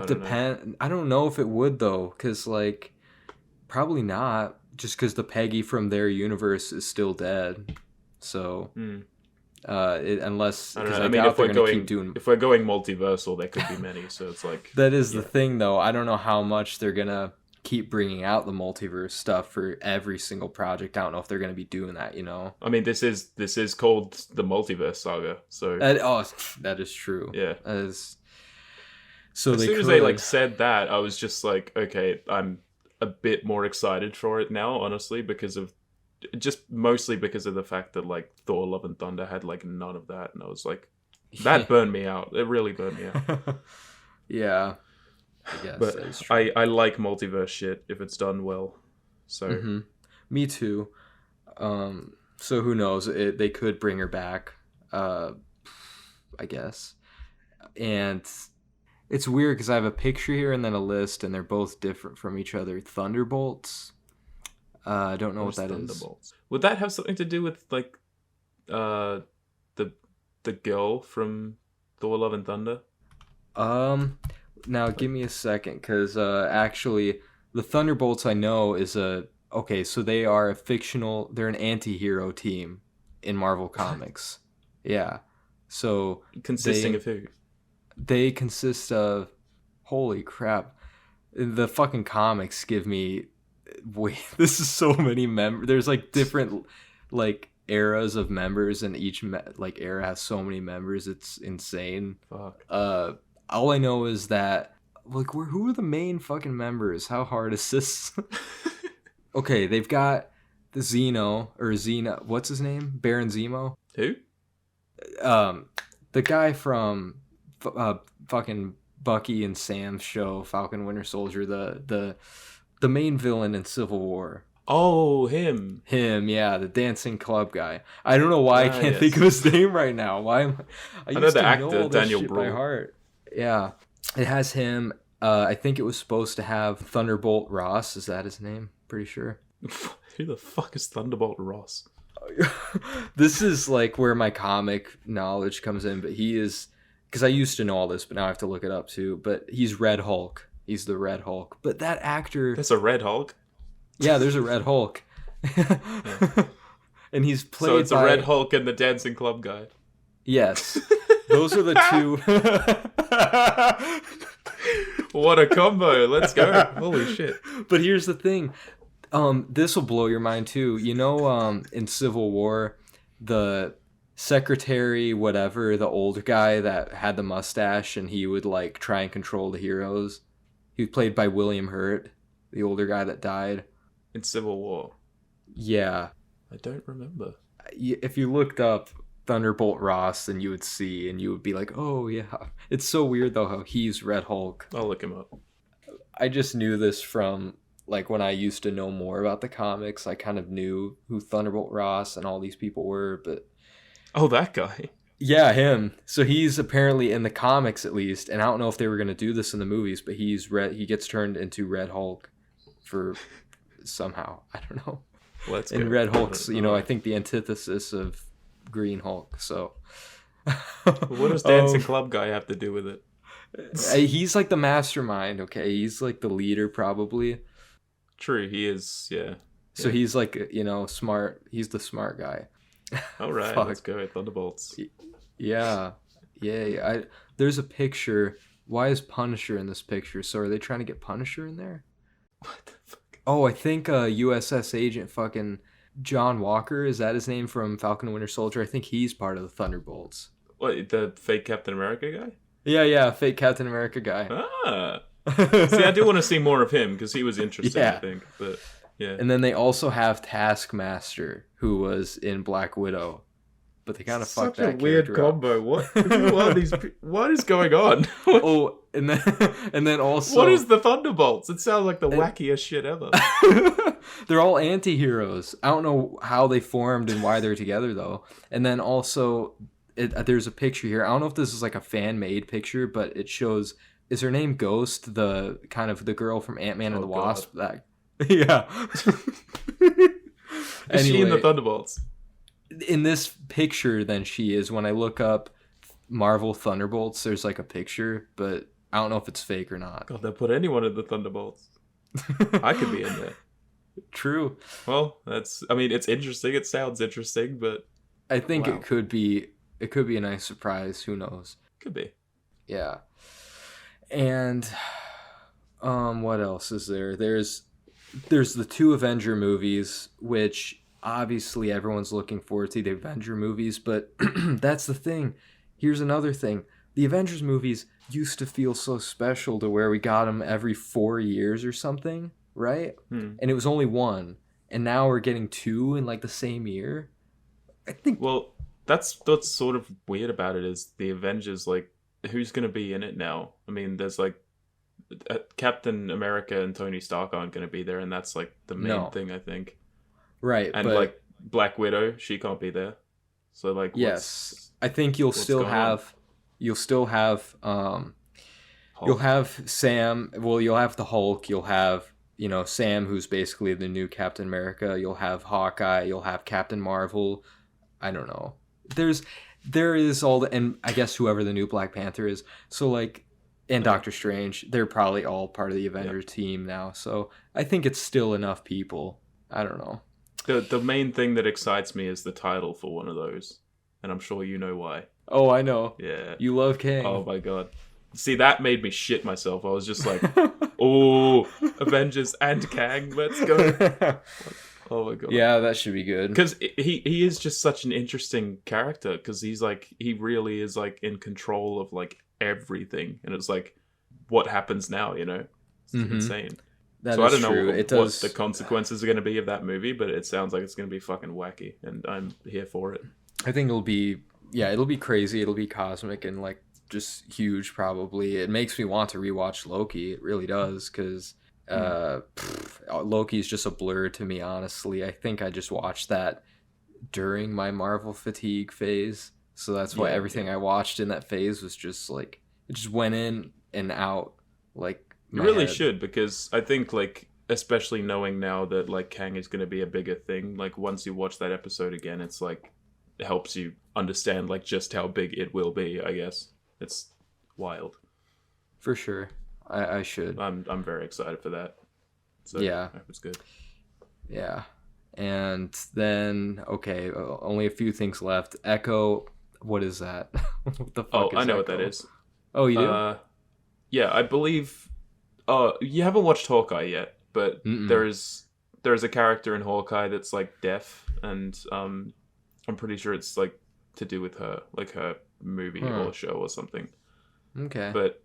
depends. I don't know if it would, though, because, probably not, just because the Peggy from their universe is still dead, so... unless... I don't know. I mean, if we're going multiversal, there could be many, so it's like... That is the thing, though. I don't know how much they're going to keep bringing out the multiverse stuff for every single project. I don't know if they're going to be doing that, you know? I mean, this is called the Multiverse Saga, so... that is true. Yeah. That is... So as soon as they said that, I was just like, okay, I'm a bit more excited for it now, honestly, mostly because of the fact that Thor: Love and Thunder had none of that, and I was like, that burned me out. It really burned me out. Yeah, I guess. But I like multiverse shit if it's done well. So me too. So who knows? They could bring her back. I guess. And it's weird because I have a picture here and then a list, and they're both different from each other. Thunderbolts. I don't know what that is. Would that have something to do with the girl from Thor: Love and Thunder? Now give me a second, because actually the Thunderbolts I know is so they are they're an anti-hero team in Marvel Comics. Yeah. So consisting of who? They consist of, holy crap, the fucking comics give me... Wait, this is so many members. There's different eras of members, and each era has so many members. It's insane. Fuck. All I know is that who are the main fucking members? How hard is this? Okay, they've got the Xena. What's his name? Baron Zemo. Who? The guy from fucking Bucky and Sam's show, Falcon Winter Soldier. The main villain in Civil War. Oh, him. Him, yeah, the dancing club guy. I don't know why I can't think of his name right now. Why am I know the actor, Daniel Brühl. by heart. Yeah. It has him. I think it was supposed to have Thunderbolt Ross. Is that his name? Pretty sure. Who the fuck is Thunderbolt Ross? This is where my comic knowledge comes in, but he is... Because I used to know all this, but now I have to look it up too. But he's Red Hulk. He's the Red Hulk. But that actor... There's a Red Hulk? Yeah, there's a Red Hulk. Yeah. And he's played So it's a Red Hulk and the Dancing Club guy. Yes. Those are the two... What a combo. Let's go. Holy shit. But here's the thing. This will blow your mind too. You know, in Civil War, the... Secretary whatever, the old guy that had the mustache and he would try and control the heroes. He was played by William Hurt, the older guy that died in Civil War. Yeah, I don't remember. If you looked up Thunderbolt Ross, then you would see, and you would be like, oh yeah. It's so weird though how he's Red Hulk. I'll look him up. I just knew this from when I used to know more about the comics. I kind of knew who Thunderbolt Ross and all these people were, but oh, that guy. Yeah, him. So he's apparently in the comics at least, and I don't know if they were gonna do this in the movies, but he gets turned into Red Hulk for somehow. I don't know. Let's And go. Red Hulk's, I think the antithesis of Green Hulk. So What does Dancing Club guy have to do with it? he's like the mastermind, okay? He's like the leader probably. True, he is. Yeah. So he's like, smart. He's the smart guy. All right, Fuck. let's go. Thunderbolts. Yeah. There's a picture. Why is Punisher in this picture? So are they trying to get Punisher in there? What the fuck? Oh, I think USS agent fucking John Walker, is that his name from Falcon and Winter Soldier? I think he's part of the Thunderbolts. What, the fake Captain America guy? Yeah, fake Captain America guy. Ah. See, I do want to see more of him because he was interesting, Yeah. I think. But yeah. And then they also have Taskmaster, who was in Black Widow. But they kind of fucked that character up. What? Who are these? What is going on? Oh, and then also What is the Thunderbolts? It sounds like the wackiest shit ever. they're all anti-heroes. I don't know how they formed and why they're together though. And then also there's a picture here. I don't know if this is like a fan-made picture, but it shows, is her name Ghost, the kind of the girl from Ant-Man and the Wasp? That yeah. Is she in the Thunderbolts? In this picture than she is. When I look up Marvel Thunderbolts, there's like a picture, but I don't know if it's fake or not. God, they'll put anyone in the Thunderbolts. I could be in there. True. Well, it's interesting. It sounds interesting, but I think wow. it could be a nice surprise. Who knows? Could be. Yeah. And what else is there? There's the 2 Avenger movies, which obviously everyone's looking forward to the Avenger movies, but that's the thing. Here's another thing. The Avengers movies used to feel so special to where we got them every 4 years or something, right? And it was only 1. And now we're getting 2 in like the same year. I think... Well, that's what's sort of weird about it is the Avengers, like, who's going to be in it now? I mean, there's like Captain America and Tony Stark aren't going to be there, and that's like the main thing, I think. Right, and but... like Black Widow, she can't be there. So like, yes, I think you'll still have Sam. Well, you'll have the Hulk. You'll have Sam, who's basically the new Captain America. You'll have Hawkeye. You'll have Captain Marvel. I don't know. There is all the, and I guess whoever the new Black Panther is. So like, and Doctor Strange. They're probably all part of the Avengers team now. So I think it's still enough people. I don't know. The main thing that excites me is the title for one of those, and I'm sure you know why. Oh, I know. Yeah. You love Kang. Oh my god. See, that made me shit myself. I was just like, oh, Avengers and Kang, let's go. Oh my god. Yeah, that should be good. Because he is just such an interesting character, because he really is like in control of like everything, and it's like, what happens now, It's insane. That so I is don't true. know what the consequences are going to be of that movie, but it sounds like it's going to be fucking wacky, and I'm here for it. I think it'll be crazy. It'll be cosmic and like just huge. Probably. It makes me want to rewatch Loki. It really does, because Loki is just a blur to me. Honestly, I think I just watched that during my Marvel fatigue phase, so that's why everything I watched in that phase was just like it just went in and out like. You really should, because I think, like, especially knowing now that, like, Kang is going to be a bigger thing, like, once you watch that episode again, it's, like, it helps you understand, like, just how big it will be, I guess. It's wild. For sure. I should. I'm very excited for that. So, yeah. I hope it's good. Yeah. And then, okay, only a few things left. Echo, what is that? What the fuck is I know Echo? what that is. Oh, you do? Yeah, I believe... you haven't watched Hawkeye yet, but there's a character in Hawkeye that's like deaf, and I'm pretty sure it's like to do with her, like her movie or show or something. Okay. But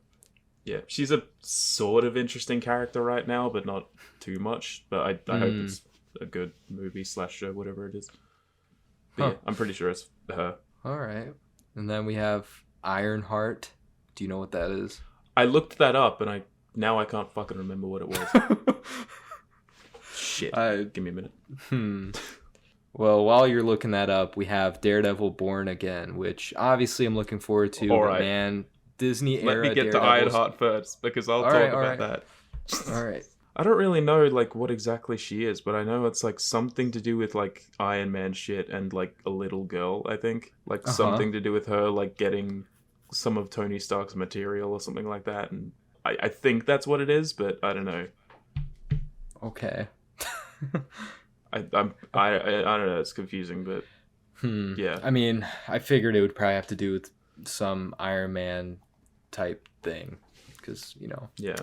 yeah, she's a sort of interesting character right now, but not too much. But I hope it's a good movie / show, whatever it is. But yeah, I'm pretty sure it's her. All right. And then we have Ironheart. Do you know what that is? I looked that up, and now I can't fucking remember what it was. Shit. Give me a minute. Well, while you're looking that up, we have Daredevil Born Again, which obviously I'm looking forward to. All but right. man, Disney Let era me get to Daredevils. Ironheart first because I'll All talk right, about that. All right. I don't really know like what exactly she is, but I know it's like something to do with like Iron Man shit and like a little girl, I think. Like something to do with her like getting some of Tony Stark's material or something like that, and I think that's what it is, but I don't know. Okay. I don't know, it's confusing, but yeah. I mean, I figured it would probably have to do with some Iron Man type thing, because Yeah.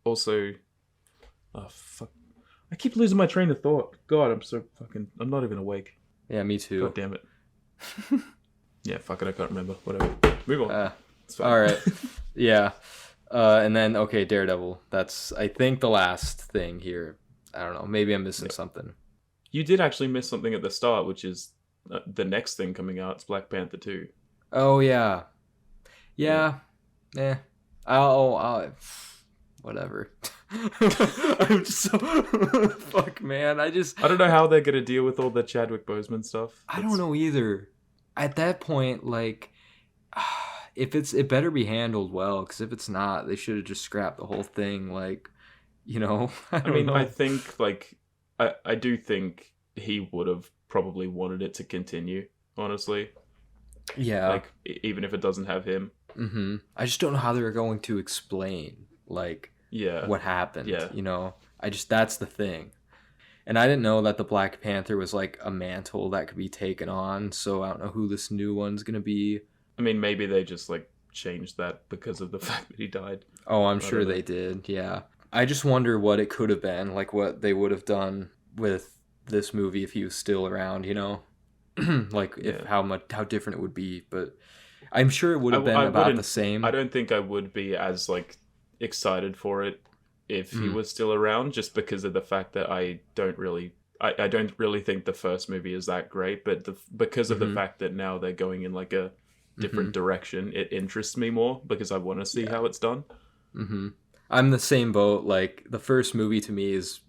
Also, oh fuck, I keep losing my train of thought. God, I'm not even awake. Yeah, me too. God damn it. Yeah, fuck it, I can't remember. Whatever. Move on. It's fine. All right. Yeah. And then, okay, Daredevil. That's, I think, the last thing here. I don't know. Maybe I'm missing something. You did actually miss something at the start, which is the next thing coming out. It's Black Panther 2. Oh, yeah. Yeah. I'll whatever. I'm just so... Fuck, man. I don't know how they're going to deal with all the Chadwick Boseman stuff. I don't know either. At that point, like... it better be handled well, because if it's not, they should have just scrapped the whole thing. Like, I don't know. I think like I do think he would have probably wanted it to continue. Honestly, yeah. Like even if it doesn't have him. Mm-hmm. I just don't know how they're going to explain what happened. Yeah. That's the thing. And I didn't know that the Black Panther was like a mantle that could be taken on. So I don't know who this new one's gonna be. I mean, maybe they just like changed that because of the fact that he died. Oh, I'm sure they did. Yeah. I just wonder what it could have been, like what they would have done with this movie if he was still around, like how different it would be. But I'm sure it would have been about the same. I don't think I would be as like excited for it if he was still around, just because of the fact that I don't really think the first movie is that great, but because of the fact that now they're going in like a different direction, it interests me more because I want to see how it's done. I'm the same boat. Like the first movie to me is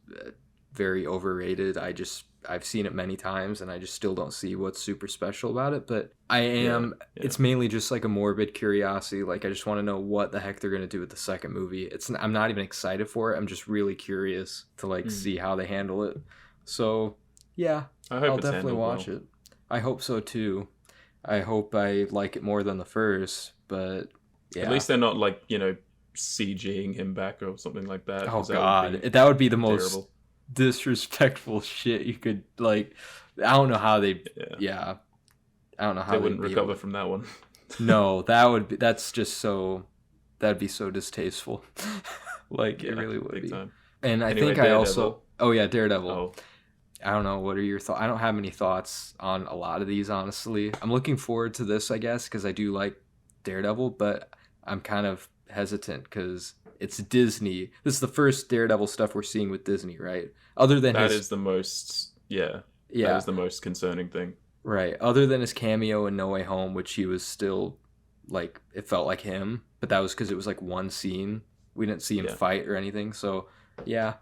very overrated. I've seen it many times and I just still don't see what's super special about it, but it's mainly just like a morbid curiosity. Like I just want to know what the heck they're going to do with the second movie. I'm not even excited for it. I'm just really curious to see how they handle it. So yeah, I'll definitely watch it. I hope so too. I hope I like it more than the first, but yeah. At least they're not like, CGing him back or something like that. Oh god, that would be the most disrespectful shit you could I don't know how they I don't know how they wouldn't recover from that one. No, that'd be so distasteful. It really would be. Time. And I think Daredevil. I also Daredevil. Oh. I don't know. What are your thoughts? I don't have any thoughts on a lot of these, honestly. I'm looking forward to this, I guess, because I do like Daredevil, but I'm kind of hesitant because it's Disney. This is the first Daredevil stuff we're seeing with Disney, right? Other than that is the most, that is the most concerning thing. Right. Other than his cameo in No Way Home, which he was still, it felt like him, but that was because it was, one scene. We didn't see him fight or anything, so, yeah.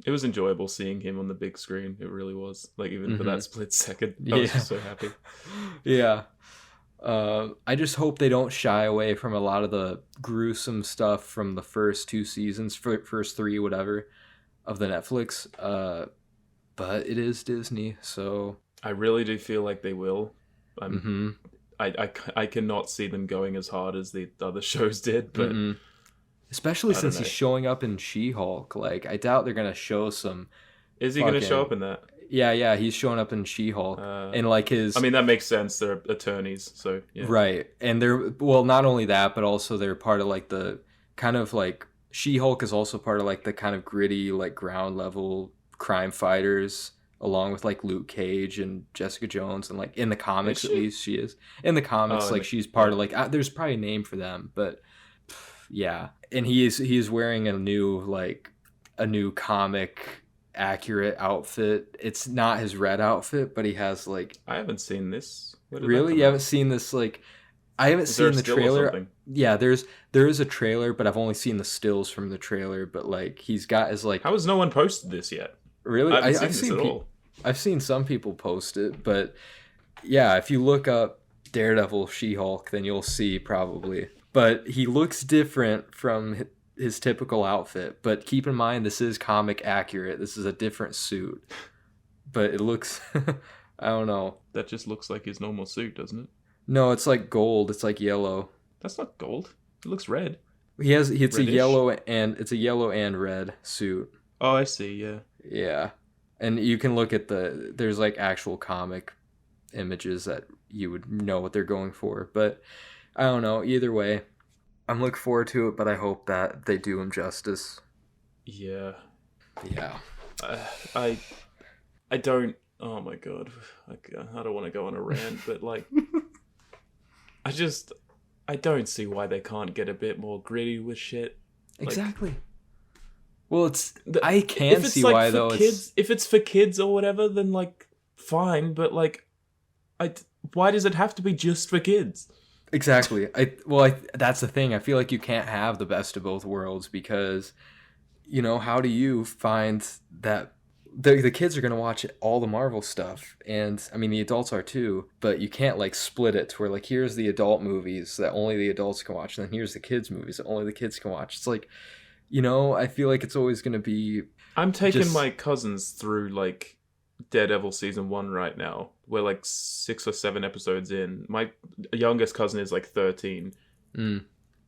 It was enjoyable seeing him on the big screen. It really was. Even for that split second, I was just so happy. Yeah. I just hope they don't shy away from a lot of the gruesome stuff from the first two seasons, first three, whatever, of the Netflix. But it is Disney, so... I really do feel like they will. I cannot see them going as hard as the other shows did, but... Especially since he's showing up in She-Hulk. I doubt they're going to show some... Is he going to show up in that? Yeah, he's showing up in She-Hulk. And his... I mean, that makes sense. They're attorneys, so... Yeah. Right. And they're... Well, not only that, but also they're part of, the... Kind of, She-Hulk is also part of, the kind of gritty, ground level crime fighters, along with, Luke Cage and Jessica Jones. And, in the comics, at least, she is. In the comics, she's part of, there's probably a name for them, but... Yeah, and he is wearing a new comic accurate outfit. It's not his red outfit, but he has I haven't seen this. Really? You haven't seen this? I haven't seen the trailer. Yeah, there is a trailer, but I've only seen the stills from the trailer. But he's got his How has no one posted this yet? Really? I haven't seen this at all. I've seen some people post it, but yeah, if you look up Daredevil She-Hulk, then you'll see probably. But he looks different from his typical outfit. But keep in mind, this is comic accurate. This is a different suit. But it looks, I don't know. That just looks like his normal suit, doesn't it? No, it's like gold. It's like yellow. That's not gold. It looks red. It's Reddish. a yellow and red suit. Oh, I see. Yeah. Yeah. And you can look at there's like actual comic images that you would know what they're going for. But I don't know. Either way, I'm looking forward to it, but I hope that they do him justice. Yeah. Yeah. I don't. Oh my god. I don't want to go on a rant, but like, I don't see why they can't get a bit more gritty with shit. Exactly. Well, I can see why though. If it's for kids or whatever, then like fine. But like, why does it have to be just for kids? Exactly. That's the thing. I feel like you can't have the best of both worlds because, how do you find that the kids are going to watch all the Marvel stuff? And I mean, the adults are too, but you can't like split it to where like, here's the adult movies that only the adults can watch. And then here's the kids movies that only the kids can watch. It's like, I feel like it's always going to be... I'm taking my cousins through, like, Daredevil Season 1 right now. We're, like, 6 or 7 episodes in. My youngest cousin is, like, 13.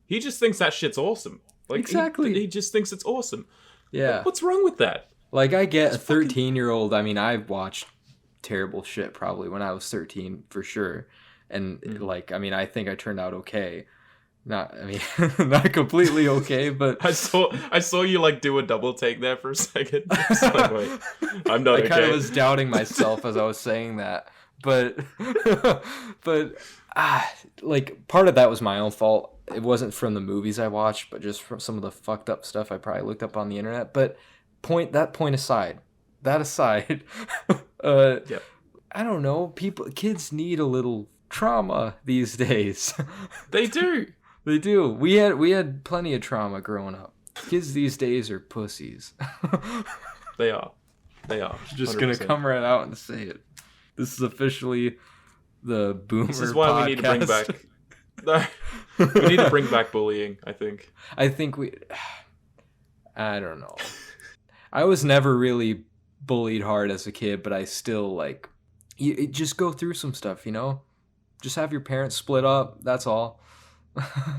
He just thinks that shit's awesome. Like, exactly. He just thinks it's awesome. Yeah. Like, what's wrong with that? Like, I get a 13-year-old... I mean, I watched terrible shit probably when I was 13, for sure. And, like, I mean, I think I turned out okay. Not completely okay, but I saw you like do a double take there for a second. Like, wait, I'm not okay. I kind of was doubting myself as I was saying that, but like part of that was my own fault. It wasn't from the movies I watched, but just from some of the fucked up stuff I probably looked up on the internet. But point aside, yep. I don't know. Kids need a little trauma these days. They do. They do. We had plenty of trauma growing up. Kids these days are pussies. They are. Just 100%. Gonna come right out and say it. This is officially the boomer. This is why podcast. We need to bring back. We need to bring back bullying. I think I don't know. I was never really bullied hard as a kid, but I still like. You just go through some stuff, Just have your parents split up. That's all.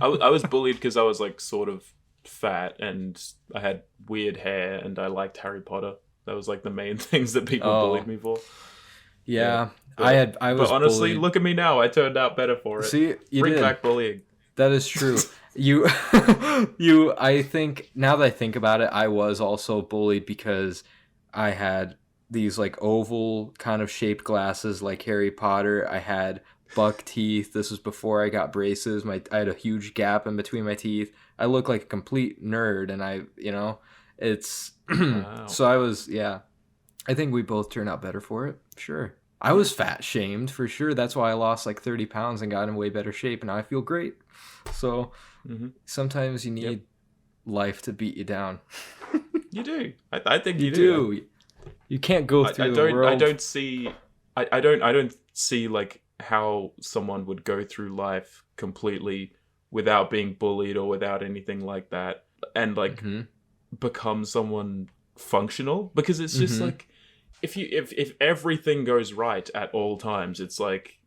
I was bullied because I was like sort of fat and I had weird hair and I liked Harry Potter. That was like the main things that people bullied me for. Yeah. But, I was. But honestly, bullied. Look at me now. I turned out better for it. See, bring back bullying. That is true. I think now that I think about it, I was also bullied because I had these like oval kind of shaped glasses like Harry Potter. I had buck teeth. This was before I got braces. I had a huge gap in between my teeth. I look like a complete nerd, and it's wow. So I was, I think we both turned out better for it. Sure. I was fat shamed for sure. That's why I lost like 30 pounds and got in way better shape, and now I feel great. So sometimes you need life to beat you down. You do. I think you do. You can't go through the world. I don't see like how someone would go through life completely without being bullied or without anything like that and like become someone functional, because it's just like if everything goes right at all times, it's like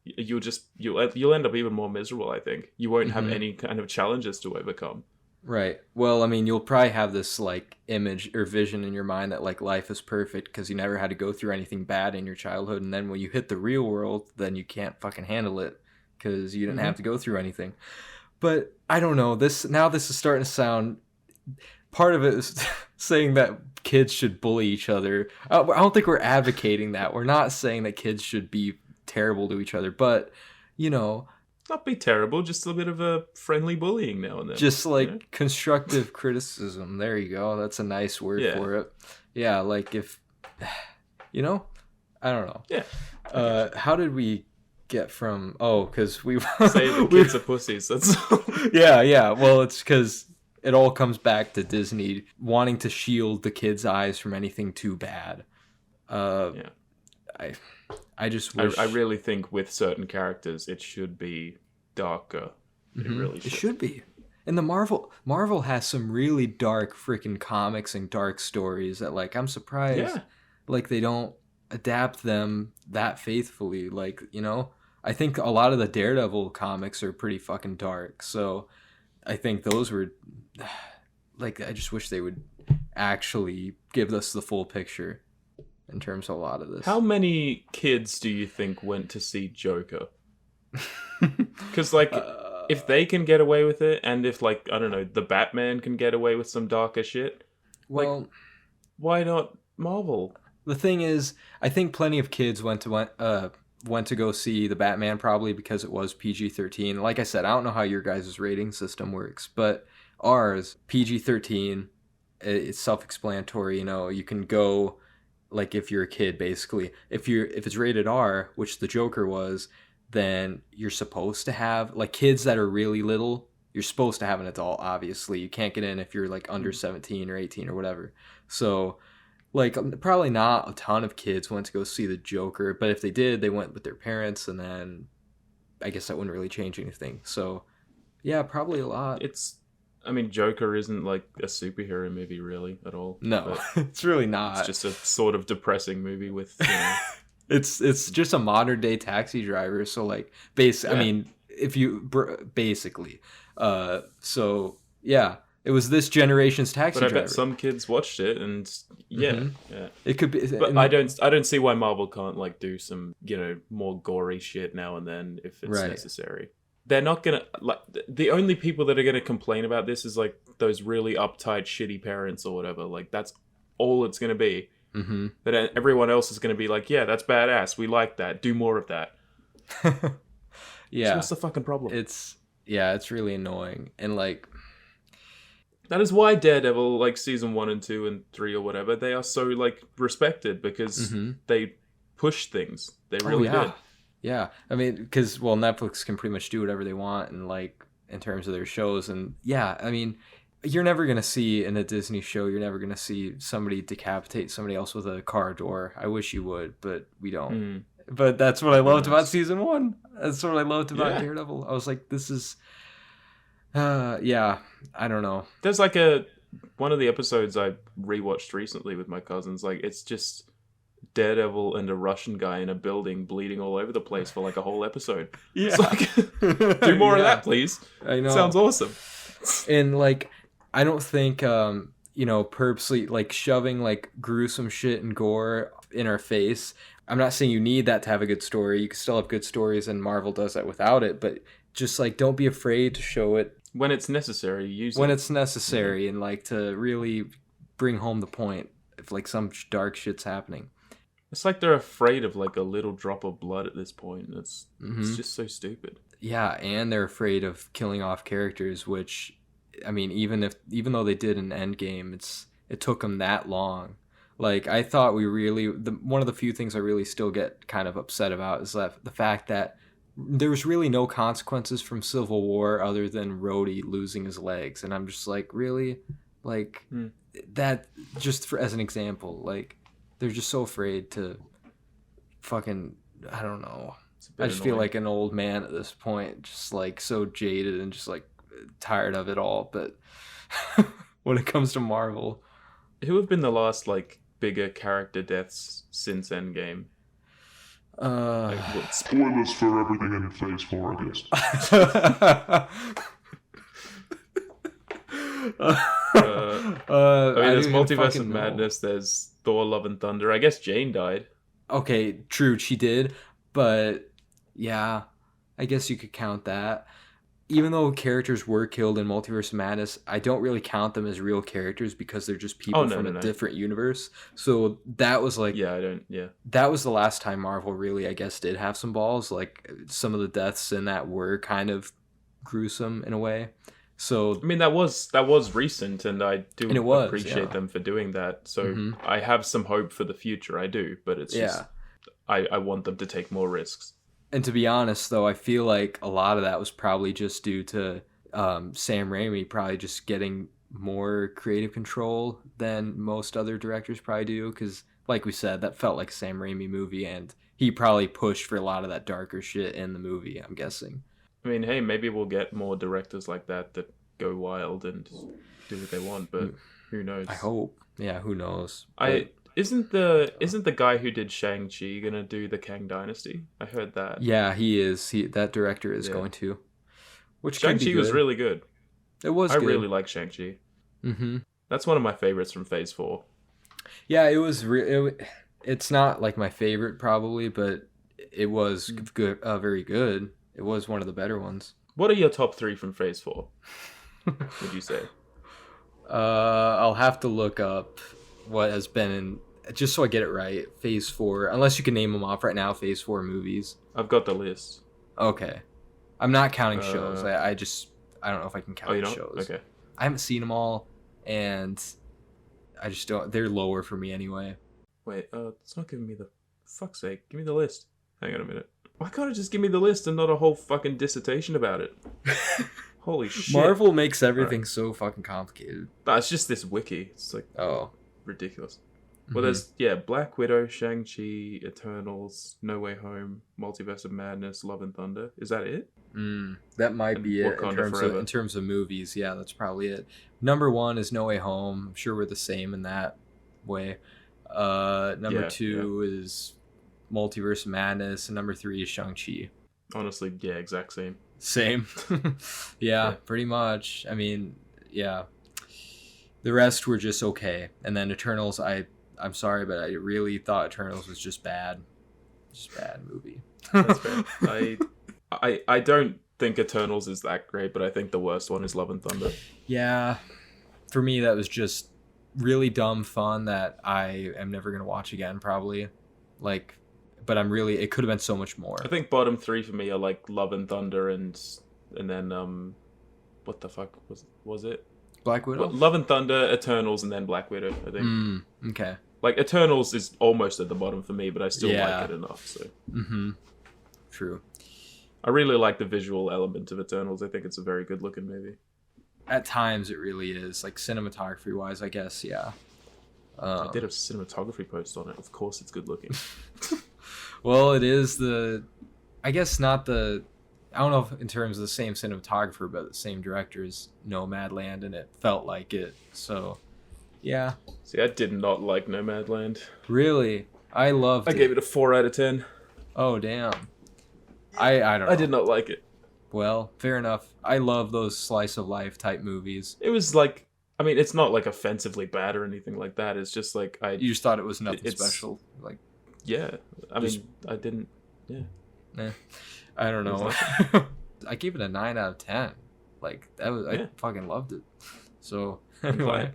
you'll end up even more miserable. I think you won't have any kind of challenges to overcome. Right. Well, I mean, you'll probably have this like image or vision in your mind that like life is perfect because you never had to go through anything bad in your childhood, and then when you hit the real world, then you can't fucking handle it because you didn't have to go through anything. But I don't know. This is starting to sound. Part of it is saying that kids should bully each other. I don't think we're advocating that. We're not saying that kids should be terrible to each other, but not be terrible, just a bit of a friendly bullying now and then. Just like constructive criticism. There you go. That's a nice word for it. Yeah, like if, I don't know. Yeah. How did we get from, because we... Say the kids are pussies, that's all. Yeah, well, it's because it all comes back to Disney wanting to shield the kids' eyes from anything too bad. Yeah. I just wish... I really think with certain characters, it should be darker. It really should. It should be. And the Marvel has some really dark freaking comics and dark stories that, like, I'm surprised like they don't adapt them that faithfully. Like, you know, I think a lot of the Daredevil comics are pretty fucking dark. So I think those were like, I just wish they would actually give us the full picture in terms of a lot of this. How many kids do you think went to see Joker? Because, like, if they can get away with it, and if, like, I don't know, the Batman can get away with some darker shit, well, like, why not Marvel? The thing is, I think plenty of kids went to go see the Batman probably because it was PG-13. Like I said, I don't know how your guys' rating system works, but ours, PG-13, it's self-explanatory. You know, you can go, like, if you're a kid, basically. If it's rated R, which the Joker was, then you're supposed to have, like, kids that are really little, you're supposed to have an adult, obviously. You can't get in if you're, like, under 17 or 18 or whatever. So, like, probably not a ton of kids went to go see the Joker, but if they did, they went with their parents, and then I guess that wouldn't really change anything. So, yeah, probably a lot. I mean, Joker isn't, like, a superhero movie, really, at all. No, it's really not. It's just a sort of depressing movie with, you know... It's just a modern day taxi driver. So, like, I mean, if you basically, so yeah, it was this generation's taxi driver. But I bet some kids watched it, and yeah, it could be. But I don't see why Marvel can't, like, do some, you know, more gory shit now and then if it's necessary. They're not gonna, like, the only people that are gonna complain about this is, like, those really uptight, shitty parents or whatever. Like, that's all it's gonna be. Mm-hmm. But everyone else is going to be like, yeah, that's badass. We like that. Do more of that. Yeah. So what's the fucking problem? It's really annoying. And, like... That is why Daredevil, like, season 1 and 2 and 3 or whatever, they are so, like, respected because they push things. They really did. Yeah. I mean, because, well, Netflix can pretty much do whatever they want and, like, in terms of their shows. And, yeah, I mean... You're never going to see in a Disney show, you're never going to see somebody decapitate somebody else with a car door. I wish you would, but we don't. But that's what I loved about season 1. That's what I loved about Daredevil. I was like, this is... yeah, I don't know. There's, like, one of the episodes I rewatched recently with my cousins. Like, it's just Daredevil and a Russian guy in a building bleeding all over the place for, like, a whole episode. Yeah. It's like, do more of that, please. I know. Sounds awesome. And, like... I don't think, you know, purposely, like, shoving, like, gruesome shit and gore in our face. I'm not saying you need that to have a good story. You can still have good stories, and Marvel does that without it. But just, like, don't be afraid to show it. When it's necessary, use it. When it's necessary, and, like, to really bring home the point if, like, some dark shit's happening. It's like they're afraid of, like, a little drop of blood at this point. It's just so stupid. Yeah, and they're afraid of killing off characters, which... I mean, even though they did an Endgame, it took them that long. Like, I thought one of the few things I really still get kind of upset about is that the fact that there was really no consequences from Civil War other than Rhodey losing his legs, and I'm just like, really, like that. Just as an example, like, they're just so afraid to fucking, I don't know. I just feel like an old man at this point, just, like, so jaded and just, like, tired of it all. But when it comes to Marvel, who have been the last, like, bigger character deaths since Endgame? Spoilers for everything in Phase 4, I guess. There's Multiverse of Madness. There's Thor: Love and Thunder. I guess Jane died. Okay, true, she did. But yeah, I guess you could count that. Even though characters were killed in Multiverse of Madness, I don't really count them as real characters because they're just people from a different universe. So that was like... That was the last time Marvel really, I guess, did have some balls. Like, some of the deaths in that were kind of gruesome in a way. So... I mean, that was recent, and I do appreciate them for doing that. So I have some hope for the future, I do. But it's just... I want them to take more risks. And to be honest, though, I feel like a lot of that was probably just due to Sam Raimi probably just getting more creative control than most other directors probably do, because like we said, that felt like a Sam Raimi movie, and he probably pushed for a lot of that darker shit in the movie, I'm guessing. I mean, hey, maybe we'll get more directors like that go wild and do what they want, but who knows? I hope. Yeah, who knows? Isn't the guy who did Shang-Chi gonna do the Kang Dynasty? I heard that. Yeah, he is. That director is going to. Which Shang-Chi was really good. It was. I good. really like Shang-Chi. Mm-hmm. That's one of my favorites from Phase 4. Yeah, it was. It's not like my favorite probably, but it was good. Very good. It was one of the better ones. What are your top 3 from Phase 4? Would you say? I'll have to look up what has been in, just so I get it right. Phase 4, unless you can name them off right now. Phase 4 movies. I've got the list. Okay, I'm not counting shows. I don't know if I can count shows. Okay. I haven't seen them all, and I just don't. They're lower for me anyway. Wait, it's not giving me the. Fuck's sake, give me the list. Hang on a minute. Why can't it just give me the list and not a whole fucking dissertation about it? Holy shit. Marvel makes everything so fucking complicated. Nah, it's just this wiki. It's like ridiculous. Well, there's Black Widow, Shang-Chi, Eternals, No Way Home, Multiverse of Madness, Love and Thunder. Is that it? That might be it Wakanda in terms of movies. Yeah, that's probably it. Number 1 is No Way Home. I'm sure we're the same in that way. Number 2 is Multiverse of Madness, and number 3 is Shang-Chi. Honestly, yeah, exact same. Same. yeah, pretty much. I mean, yeah. The rest were just okay. And then Eternals, I'm sorry, but I really thought Eternals was just bad. Just bad movie. That's fair. I don't think Eternals is that great, but I think the worst one is Love and Thunder. Yeah. For me, that was just really dumb fun that I am never going to watch again, probably. Like, but it could have been so much more. I think bottom 3 for me are like Love and Thunder and then what the fuck was it? Black Widow? Love and Thunder, Eternals, and then Black Widow, I think. Okay. Like Eternals is almost at the bottom for me, but I still like it enough. So. True. I really like the visual element of Eternals. I think it's a very good looking movie. At times, it really is. Like cinematography wise, I guess. Yeah. I did a cinematography post on it. Of course, it's good looking. Well, it is I guess not I don't know if in terms of the same cinematographer, but the same director as Nomadland, and it felt like it. So, yeah. See, I did not like Nomadland. Really? I loved it. I gave it a 4 out of 10. Oh, damn. I don't know. I did not like it. Well, fair enough. I love those slice of life type movies. It was like, I mean, it's not like offensively bad or anything like that. It's just like You just thought it was nothing special, like. Yeah, I mean, I didn't. Yeah. I don't know. I gave it a 9 out of 10. Like that was, I fucking loved it. So anyway,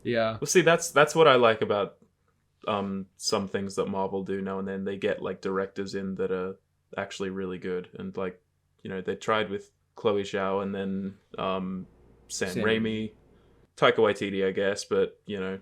yeah. Well, see, that's what I like about some things that Marvel do now and then. They get like directors in that are actually really good, and like, you know, they tried with Chloe Zhao and then Sam Raimi, Taika Waititi, I guess, but you know,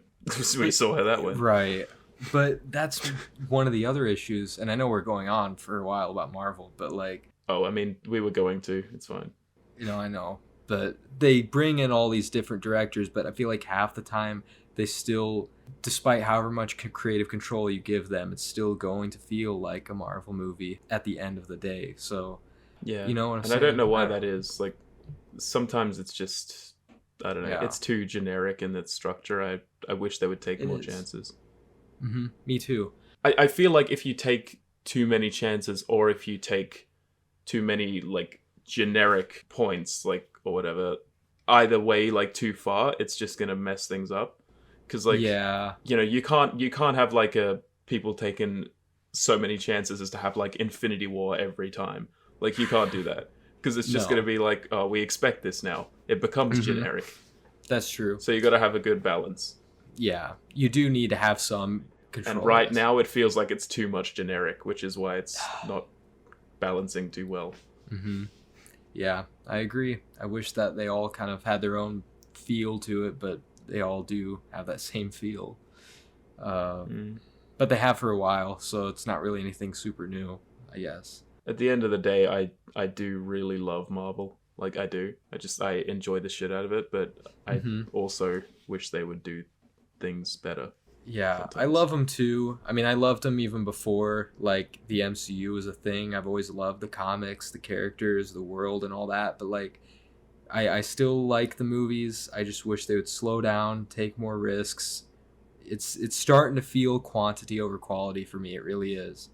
we saw how that went. Right. But that's one of the other issues, and I know we're going on for a while about Marvel, but like... Oh, I mean, we were going to. It's fine. You know, I know. But they bring in all these different directors, but I feel like half the time they still, despite however much creative control you give them, it's still going to feel like a Marvel movie at the end of the day. So, yeah. You know what I'm saying? And I don't know why that is. Like, sometimes it's just... I don't know. Yeah. It's too generic in its structure. I wish they would take more chances. Mm-hmm. Me too. I feel like if you take too many chances, or if you take too many like generic points, like or whatever, either way, like too far, it's just gonna mess things up. Because like, you know, you can't have like people taking so many chances as to have like Infinity War every time. Like you can't do that because it's just gonna be like, oh, we expect this now. It becomes generic. That's true. So you got to have a good balance. Yeah, you do need to have some control. And right now it feels like it's too much generic, which is why it's not balancing too well. Yeah, I agree. I wish that they all kind of had their own feel to it, but they all do have that same feel. But they have for a while, so it's not really anything super new, I guess. At the end of the day, I do really love Marvel. Like, I do. I enjoy the shit out of it, but I also wish they would do things better. Yeah, sometimes. I love them too. I mean, I loved them even before like the MCU was a thing. I've always loved the comics, the characters, the world, and all that. But like, I still like the movies. I just wish they would slow down, take more risks. It's starting to feel quantity over quality for me. It really is.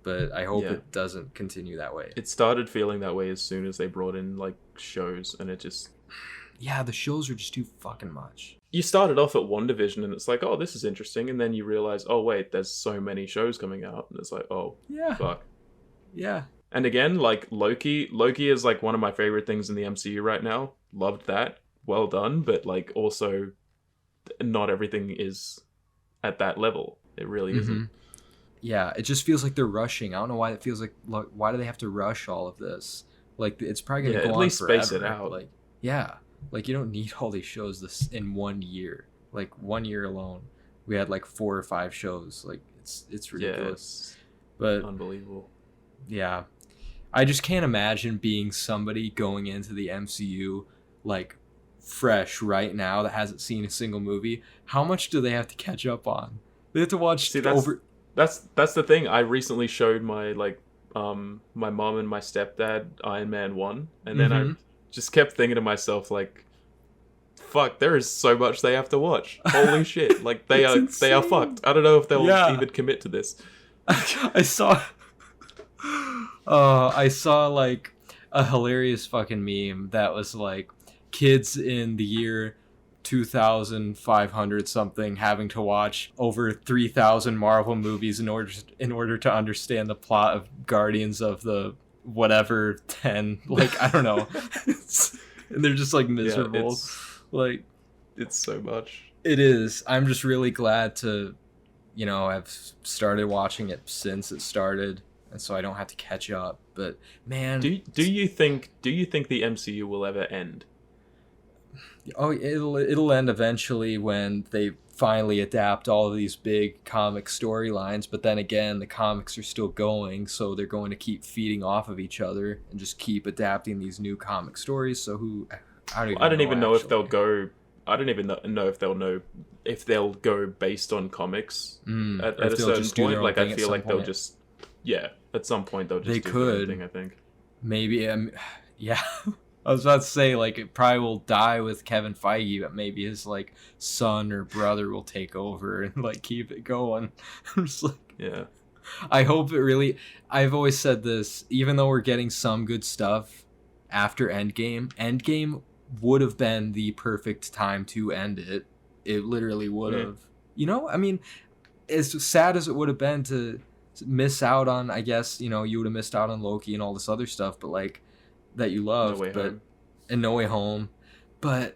But I hope it doesn't continue that way. It started feeling that way as soon as they brought in like shows, and it just Yeah, the shows are just too fucking much. you started off at WandaVision and it's like, oh, this is interesting, and then you realize, oh wait, there's so many shows coming out, and it's like, oh Yeah. fuck. Yeah. And again, like Loki is like one of my favorite things in the MCU right now. Loved that. Well done, but like also not everything is at that level. It really isn't. Yeah, it just feels like they're rushing. I don't know why it feels like why do they have to rush all of this? Like it's probably going to go at on least forever. space it out. Like like you don't need all these shows this in 1 year. Like 1 year alone, we had like 4 or 5 shows. Like it's ridiculous. But unbelievable. Yeah. I just can't imagine being somebody going into the MCU like fresh right now that hasn't seen a single movie. How much do they have to catch up on? They have to watch That's the thing. I recently showed my my mom and my stepdad Iron Man 1, and then I just kept thinking to myself like, fuck, there is so much they have to watch. Holy shit. Like they are fucked. I don't know if they'll even commit to this. I saw like a hilarious fucking meme that was like kids in the year 2500 something having to watch over 3,000 Marvel movies in order to understand the plot of Guardians of the whatever 10, like I don't know. And they're just like miserable. It's so much. It is. I'm just really glad to I've started watching it since it started, and so I don't have to catch up. But man, do you think the MCU will ever end? Oh, it'll end eventually when they finally adapt all of these big comic storylines. But then again, the comics are still going, so they're going to keep feeding off of each other and just keep adapting these new comic stories. So I don't even know if they'll go. I don't even know if they'll go based on comics at a certain point. Like I feel like they'll just at some point they'll just do their own thing, I think. Maybe yeah. I was about to say, like, it probably will die with Kevin Feige, but maybe his, like, son or brother will take over and, like, keep it going. I'm just like... Yeah. I hope it really... I've always said this, even though we're getting some good stuff after Endgame would have been the perfect time to end it. It literally would have. I mean, as sad as it would have been to miss out on, I guess, you would have missed out on Loki and all this other stuff, but, like, that you love, and No Way Home. But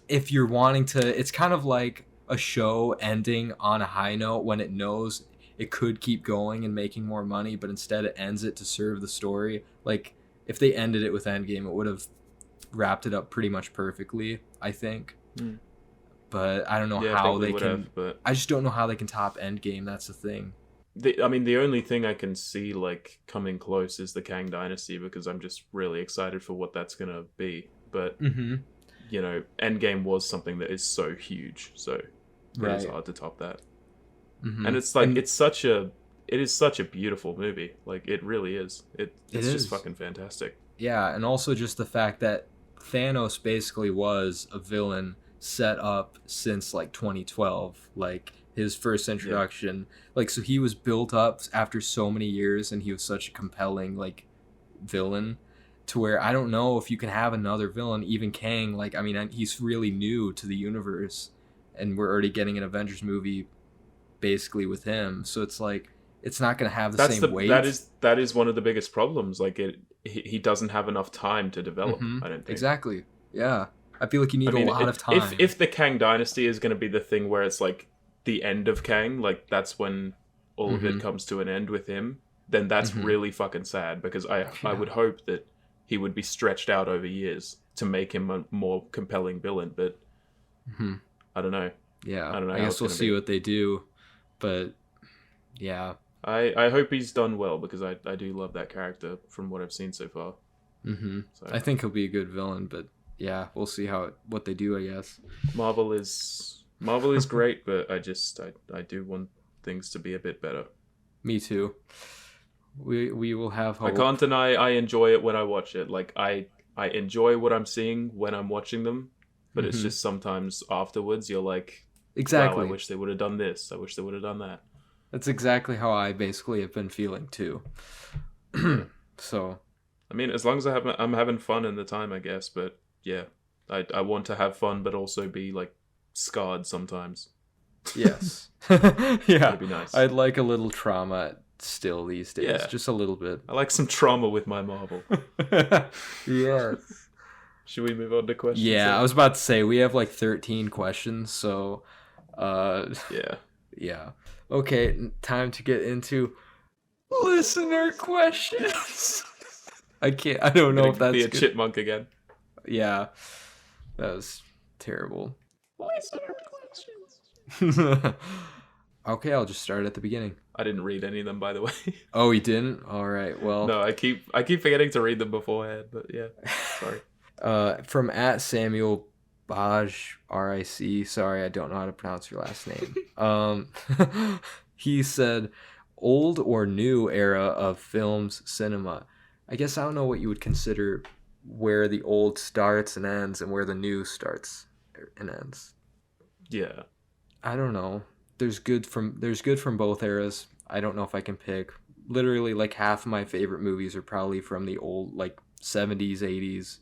if you're wanting to, it's kind of like a show ending on a high note when it knows it could keep going and making more money, but instead it ends it to serve the story. Like if they ended it with Endgame, it would have wrapped it up pretty much perfectly, I think. But I don't know how they can. I just don't know how they can top Endgame. That's the thing. I mean, the only thing I can see like coming close is the Kang Dynasty, because I'm just really excited for what that's gonna be. But Endgame was something that is so huge, so it is hard to top that. And it's like it is such a beautiful movie. Like it really is. It's just fucking fantastic. Yeah, and also just the fact that Thanos basically was a villain set up since like 2012, like his first introduction. Like, so he was built up after so many years, and he was such a compelling like villain to where I don't know if you can have another villain, even Kang. Like, I mean, he's really new to the universe, and we're already getting an Avengers movie basically with him, so it's like it's not going to have the same weight. That is one of the biggest problems. Like he doesn't have enough time to develop. I don't think. Exactly. Yeah, I feel like you need a lot of time. If the Kang Dynasty is going to be the thing where it's like the end of Kang, like that's when all of it comes to an end with him, then that's really fucking sad, because I would hope that he would be stretched out over years to make him a more compelling villain, but I don't know. Yeah, I don't know. I guess we'll see what they do, but yeah. I hope he's done well, because I do love that character from what I've seen so far. So I think he'll be a good villain, but yeah, we'll see what they do, I guess. Marvel is great, but I do want things to be a bit better. Me too. We will have hope. I can't deny I enjoy it when I watch it. Like I enjoy what I'm seeing when I'm watching them, but it's just sometimes afterwards you're like, exactly. wow, I wish they would have done this. I wish they would have done that. That's exactly how I basically have been feeling too. So, I mean, as long as I'm having fun in the time, I guess. But yeah, I want to have fun, but also be like scarred sometimes. yes. Yeah. That'd be nice. I'd like a little trauma still these days. Yeah. Just a little bit. I like some trauma with my Marvel. Yes. Should we move on to questions? Yeah, I was about to say we have like 13 questions, so Yeah. yeah. Okay, time to get into listener questions. I don't know if that's be a good. chipmunk again. Yeah. That was terrible. Listener questions. Okay, I'll just start at the beginning. I didn't read any of them, by the way. Oh, you didn't? All right. Well, No, I keep forgetting to read them beforehand, but yeah. Sorry. From at Samuel Baj RIC. Sorry, I don't know how to pronounce your last name. He said, old or new era of films cinema. I guess I don't know what you would consider where the old starts and ends and where the new starts and ends. Yeah. I don't know. There's good from both eras. I don't know if I can pick. Literally, like half of my favorite movies are probably from the old, like 70s, 80s.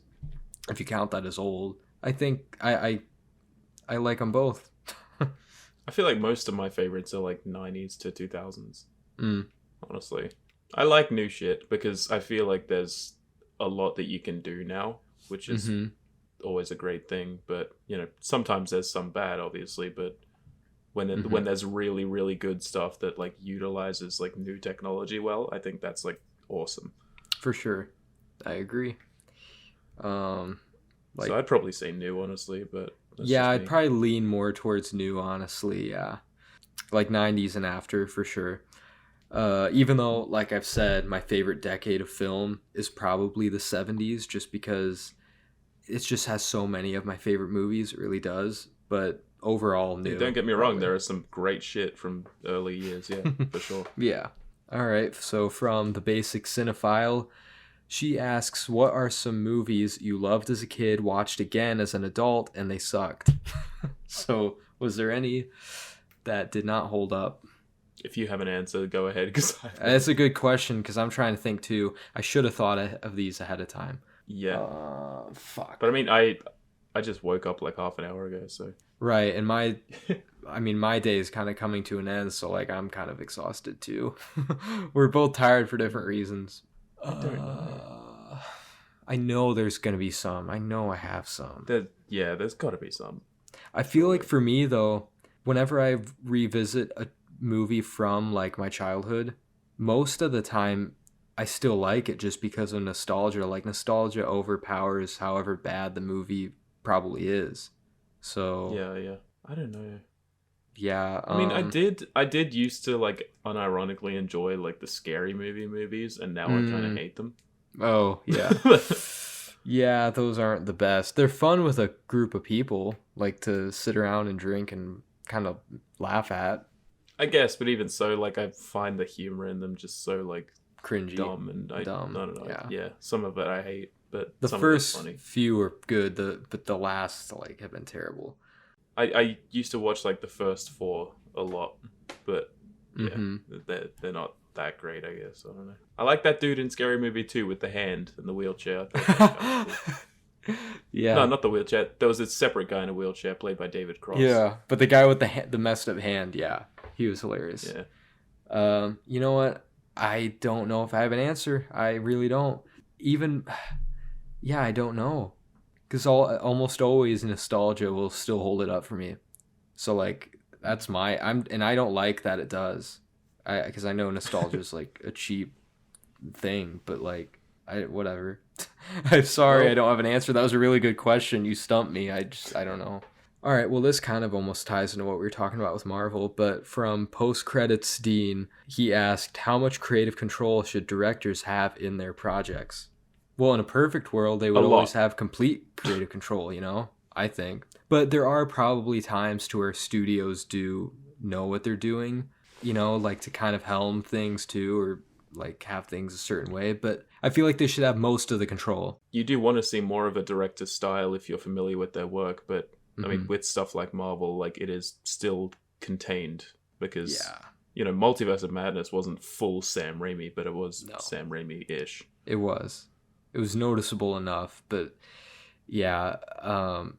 If you count that as old, I think I like them both. I feel like most of my favorites are like 90s to 2000s. Mm. Honestly, I like new shit because I feel like there's a lot that you can do now, which is always a great thing. But you know, sometimes there's some bad, obviously. But when there's really really good stuff that like utilizes like new technology well, I think that's like awesome. For sure, I agree. So I'd probably say new, honestly, but yeah, I'd probably lean more towards new, honestly. Yeah, like 90s and after for sure. Even though, like I've said, my favorite decade of film is probably the 70s, just because it just has so many of my favorite movies. It really does. But overall, new. Don't get me wrong, there are some great shit from early years, yeah, for sure. Yeah. All right. So from the basic cinephile, she asks, what are some movies you loved as a kid, watched again as an adult, and they sucked? So was there any that did not hold up? If you have an answer, go ahead. That's a good question because I'm trying to think too. I should have thought of these ahead of time. Yeah. Fuck. But I mean, I just woke up like half an hour ago, so. Right, and my day is kind of coming to an end, so like I'm kind of exhausted too. We're both tired for different reasons. I don't know. I know there's gonna be some. I know I have some. There's got to be some. I feel like for me though, whenever I revisit a movie from like my childhood, most of the time I still like it just because of nostalgia. Like nostalgia overpowers however bad the movie probably is. So Yeah. I don't know. Yeah. I mean, I did used to like unironically enjoy like the scary movies, and now I kind of hate them. Oh yeah. Yeah, those aren't the best. They're fun with a group of people, like to sit around and drink and kind of laugh at. I guess, but even so, like I find the humor in them just so like Cringy, dumb, and I don't know. Yeah, some of it I hate, but the some first of it's funny. few are good. But the last like have been terrible. I used to watch like the first 4 a lot, but yeah, they're not that great, I guess. I don't know. I like that dude in Scary Movie 2 with the hand and the wheelchair. I thought that was kind of cool. Yeah. No, not the wheelchair. There was a separate guy in a wheelchair played by David Cross. Yeah, but the guy with the messed up hand, yeah, he was hilarious. Yeah. You know what? I don't know if I have an answer. I really don't. Even, yeah, I don't know. Because almost always nostalgia will still hold it up for me. So like that's and I don't like that it does. Because I know nostalgia is like a cheap thing, but like whatever. I'm sorry, I don't have an answer. That was a really good question. You stumped me. I don't know. All right, well, this kind of almost ties into what we were talking about with Marvel, but from post-credits Dean, he asked, how much creative control should directors have in their projects? Well, in a perfect world, they would always have complete creative control, you know, I think. But there are probably times to where studios do know what they're doing, you know, like to kind of helm things too, or like have things a certain way. But I feel like they should have most of the control. You do want to see more of a director's style if you're familiar with their work, but I mean, with stuff like Marvel, like it is still contained because, you know, Multiverse of Madness wasn't full Sam Raimi, but it was Sam Raimi-ish. It was noticeable enough, but yeah,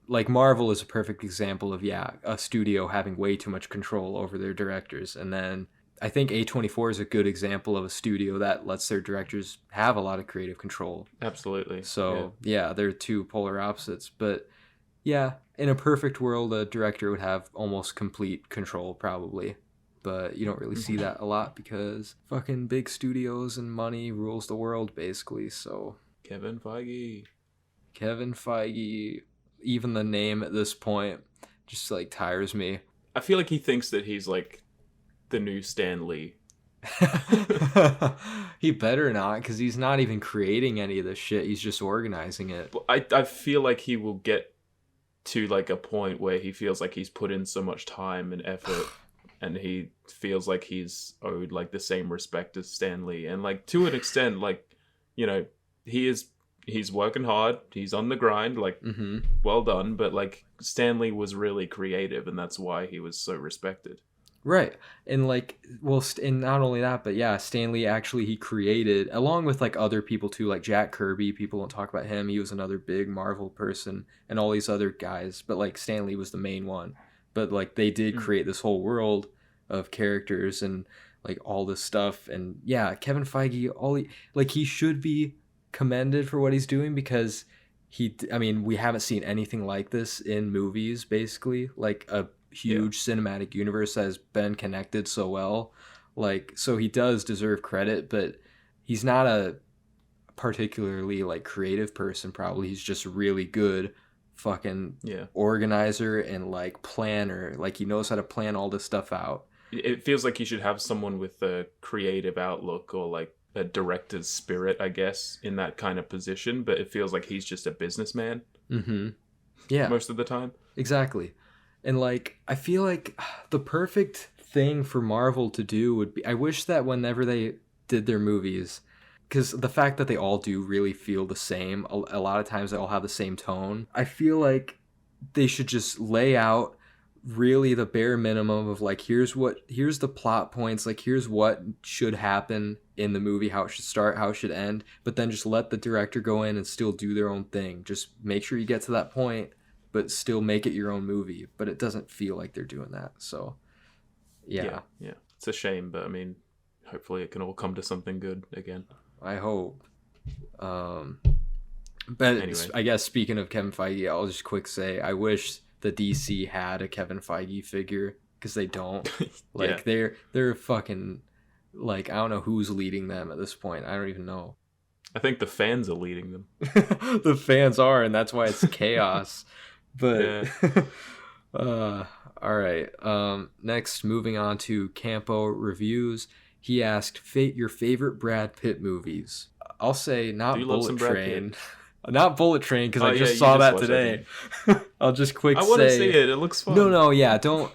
like Marvel is a perfect example of a studio having way too much control over their directors. And then I think A24 is a good example of a studio that lets their directors have a lot of creative control. Absolutely. So yeah, they're two polar opposites, but yeah, in a perfect world, a director would have almost complete control probably. But you don't really see that a lot because fucking big studios and money rules the world basically. So Kevin Feige, even the name at this point just like tires me. I feel like he thinks that he's like the new Stan Lee. He better not, because he's not even creating any of this shit. He's just organizing it. I feel like he will get to like a point where he feels like he's put in so much time and effort and he feels like he's owed like the same respect as Stan Lee. And like to an extent, like, you know, he's working hard, he's on the grind, like well done, but like Stan Lee was really creative and that's why he was so respected. Right. And like, well, and not only that, but yeah, Stan Lee actually, he created, along with like other people too, like Jack Kirby, people don't talk about him. He was another big Marvel person and all these other guys, but like Stan Lee was the main one. But like they did create this whole world of characters and like all this stuff. And yeah, Kevin Feige, he should be commended for what he's doing because we haven't seen anything like this in movies, basically, like a huge cinematic universe that has been connected so well. Like, so he does deserve credit, but he's not a particularly like creative person. Probably he's just really good fucking organizer and like planner. Like he knows how to plan all this stuff out. It feels like you should have someone with a creative outlook or like a director's spirit, I guess, in that kind of position, but it feels like he's just a businessman. Yeah, most of the time. Exactly. And like I feel like the perfect thing for Marvel to do would be, I wish that whenever they did their movies, because the fact that they all do really feel the same, a lot of times they all have the same tone, I feel like they should just lay out really the bare minimum of like, here's the plot points, like here's what should happen in the movie, how it should start, how it should end, but then just let the director go in and still do their own thing. Just make sure you get to that point, but still make it your own movie. But it doesn't feel like they're doing that. So yeah. It's a shame, but I mean, hopefully it can all come to something good again. I hope. But anyway. I guess speaking of Kevin Feige, I'll just quick say I wish the DC had a Kevin Feige figure, because they don't. Like they're fucking, like, I don't know who's leading them at this point. I don't even know. I think the fans are leading them. The fans are, and that's why it's chaos. But all right. Next, moving on to Campo Reviews. He asked your favorite Brad Pitt movies. I'll say not Bullet Train. Not Bullet Train, because I just saw that today. I'll just quick say. I want to see it. It looks fun. No, yeah. Don't.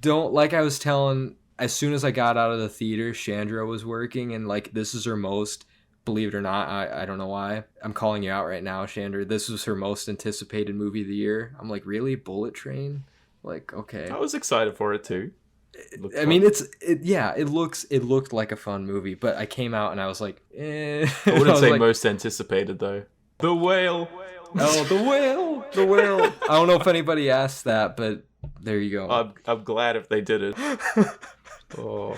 Like I was telling, as soon as I got out of the theater, Chandra was working, and like this is her most, believe it or not, I don't know why. I'm calling you out right now, Chandra. This was her most anticipated movie of the year. I'm like, really? Bullet Train? Like, okay. I was excited for it too. It looked like a fun movie, but I came out and I was like, eh. I wouldn't say like, most anticipated though. The whale. Oh, the whale. I don't know if anybody asked that, but there you go. I'm glad if they did it. Oh.